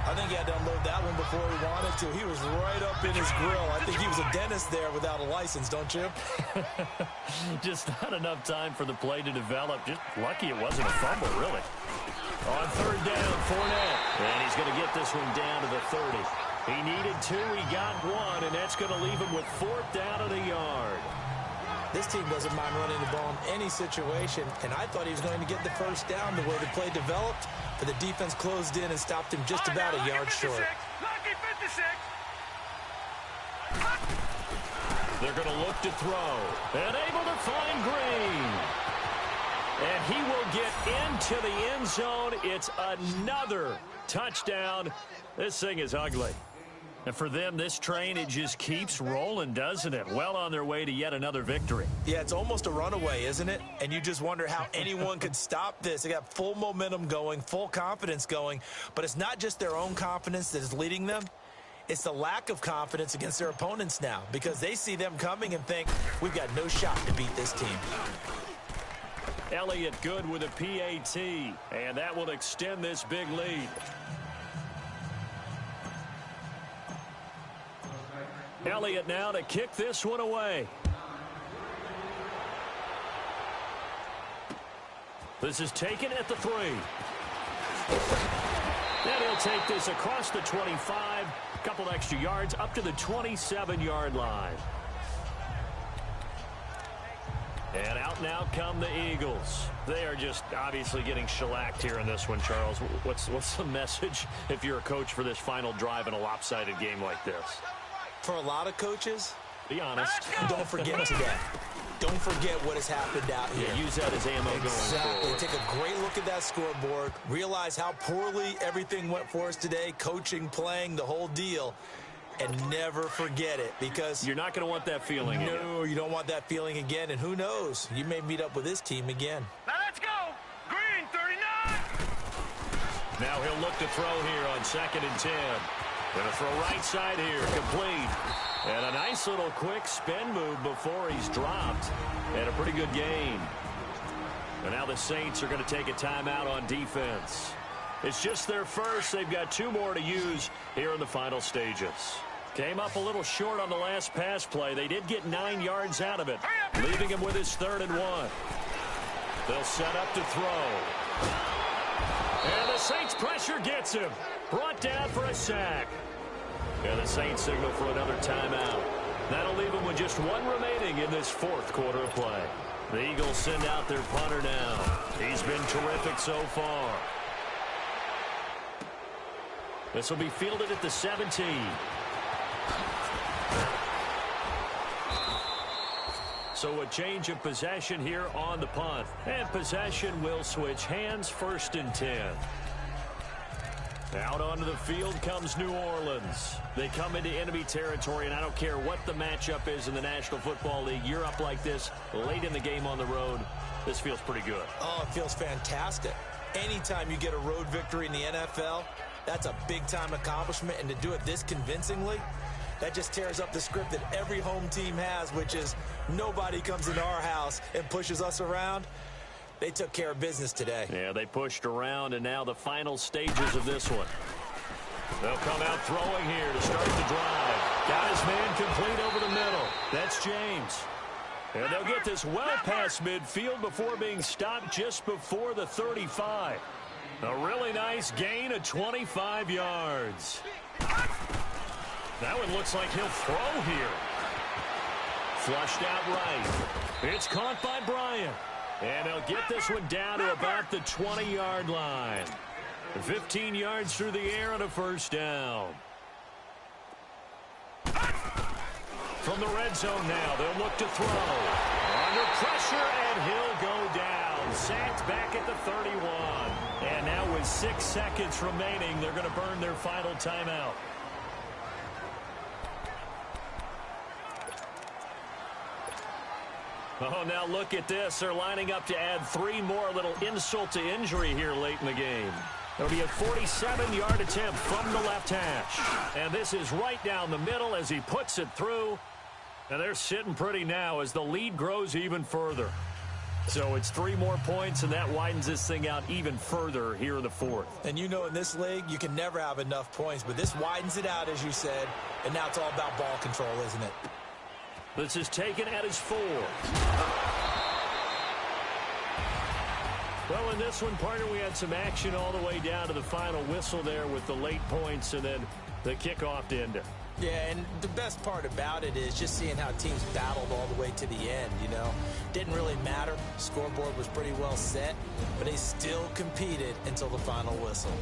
[SPEAKER 3] I think he had to unload that one before he wanted to. He was right up in his grill. I think he was a dentist there without a license, don't you?
[SPEAKER 2] Just not enough time for the play to develop. Just lucky it wasn't a fumble, really. On third down, Fournette. And he's going to get this one down to the 30. He needed 2, he got 1, and that's going to leave him with 4th down at a yard.
[SPEAKER 3] This team doesn't mind running the ball in any situation, and I thought he was going to get the first down the way the play developed, but the defense closed in and stopped him just about a yard short.
[SPEAKER 4] Lucky 56.
[SPEAKER 2] They're going to look to throw. And able to find Green. And he will get into the end zone. It's another touchdown. This thing is ugly. And for them, this train, it just keeps rolling, doesn't it? Well on their way to yet another victory.
[SPEAKER 3] Yeah, it's almost a runaway, isn't it? And you just wonder how anyone could stop this. They got full momentum going, full confidence going. But it's not just their own confidence that is leading them. It's the lack of confidence against their opponents now because they see them coming and think, we've got no shot to beat this team.
[SPEAKER 2] Elliott good with a PAT, and that will extend this big lead. Elliott now to kick this one away. This is taken at the 3. And he'll take this across the 25, couple extra yards up to the 27-yard line. And out now come the Eagles. They are just obviously getting shellacked here in this one, Charles. What's the message if you're a coach for this final drive in a lopsided game like this?
[SPEAKER 3] For a lot of coaches,
[SPEAKER 2] be honest.
[SPEAKER 3] Don't forget today. Don't forget what has happened out here.
[SPEAKER 2] Yeah, use that as ammo going forward.
[SPEAKER 3] Take a great look at that scoreboard. Realize how poorly everything went for us today. Coaching, playing, the whole deal. and never forget it, because
[SPEAKER 2] you're not going to want that feeling again.
[SPEAKER 3] No, you don't want that feeling again, and who knows, you may meet up with this team again.
[SPEAKER 4] Now let's go. Green 39.
[SPEAKER 2] Now he'll look to throw here on 2nd and 10. Going to throw right side here, complete. And a nice little quick spin move before he's dropped. And a pretty good gain. And now the Saints are going to take a timeout on defense. It's just their first. They've got 2 more to use here in the final stages. Came up a little short on the last pass play. They did get 9 yards out of it, leaving him with his 3rd and 1. They'll set up to throw. And the Saints pressure gets him. Brought down for a sack. And the Saints signal for another timeout. That'll leave them with just 1 remaining in this 4th quarter of play. The Eagles send out their punter now. He's been terrific so far. This will be fielded at the 17. So a change of possession here on the punt. And possession will switch hands, 1st and 10. Out onto the field comes New Orleans. They come into enemy territory, and I don't care what the matchup is in the National Football League. You're up like this late in the game on the road. This feels pretty good.
[SPEAKER 3] Oh, it feels fantastic. Anytime you get a road victory in the NFL, that's a big-time accomplishment, and to do it this convincingly, that just tears up the script that every home team has, which is nobody comes into our house and pushes us around. They took care of business today.
[SPEAKER 2] Yeah, they pushed around, and now the final stages of this one. They'll come out throwing here to start the drive. Got his man complete over the middle. That's James. And they'll get this well past midfield before being stopped just before the 35. A really nice gain of 25 yards. That one looks like he'll throw here. Flushed out right. It's caught by Bryant. And they'll get this one down to about the 20-yard line. 15 yards through the air and a 1st down. From the red zone now, they'll look to throw. Under pressure, and he'll go down. Sacked back at the 31. And now with 6 seconds remaining, they're going to burn their final timeout. Oh, now look at this. They're lining up to add 3 more, little insult to injury here late in the game. It'll be a 47-yard attempt from the left hash. And this is right down the middle as he puts it through. And they're sitting pretty now as the lead grows even further. So it's 3 more points, and that widens this thing out even further here in the 4th.
[SPEAKER 3] And you know in this league, you can never have enough points, but this widens it out, as you said. And now it's all about ball control, isn't it?
[SPEAKER 2] This is taken at his 4. Well, in this one, partner, we had some action all the way down to the final whistle there with the late points and then the kickoff to end it.
[SPEAKER 3] Yeah, and the best part about it is just seeing how teams battled all the way to the end, you know. Didn't really matter. Scoreboard was pretty well set, but they still competed until the final whistle.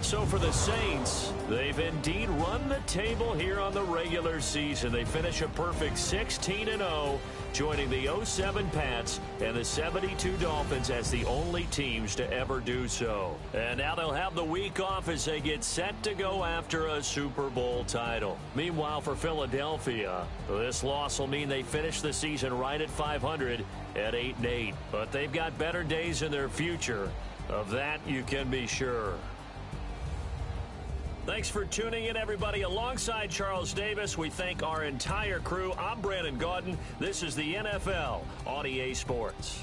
[SPEAKER 2] So for the Saints, they've indeed run the table here on the regular season. They finish a perfect 16-0, joining the 07 Pats and the 72 Dolphins as the only teams to ever do so. And now they'll have the week off as they get set to go after a Super Bowl title. Meanwhile, for Philadelphia, this loss will mean they finish the season right at 500 at 8-8. But they've got better days in their future. Of that, you can be sure. Thanks for tuning in, everybody. Alongside Charles Davis, we thank our entire crew. I'm Brandon Gaudin. This is the NFL on EA Sports.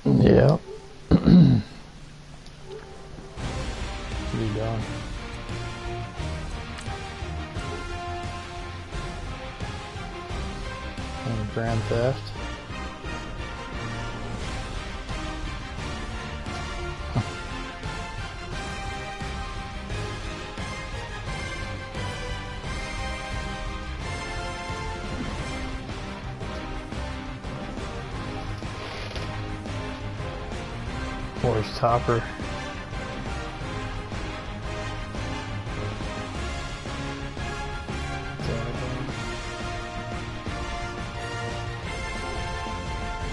[SPEAKER 6] Yeah. Be done. And Grand Theft. Where's Topper?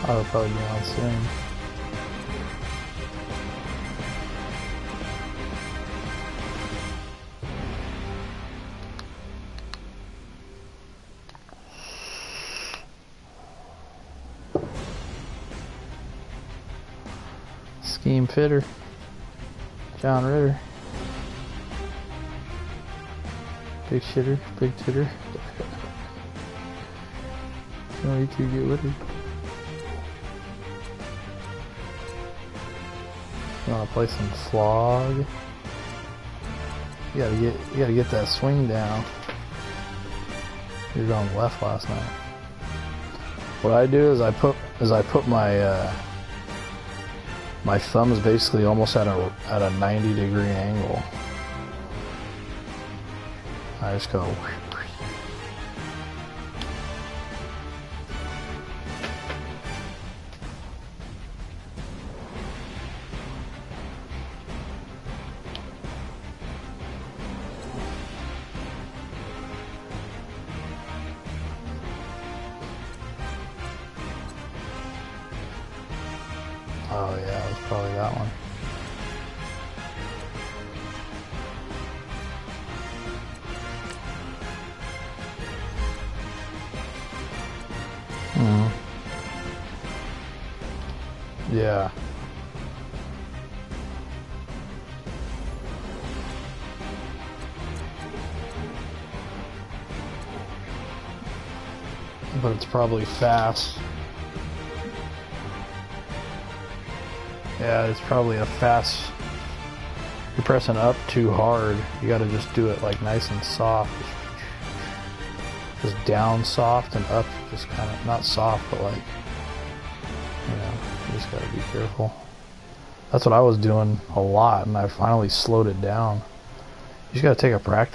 [SPEAKER 6] I'll probably be on soon. Scheme Fitter, John Ritter, Big Shitter, Big Titter. No, you two get with it. You wanna play some flog? You gotta get that swing down. You were going left last night. What I do is I put my my thumb is basically almost at a 90-degree angle. I just go. Oh yeah, it was probably that one. Yeah. But it's probably fast. Yeah, it's probably a fast. You're pressing up too hard. You gotta just do it like nice and soft. Just down soft and up just kind of, not soft, but like, you know, you just gotta be careful. That's what I was doing a lot, and I finally slowed it down. You just gotta take a practice.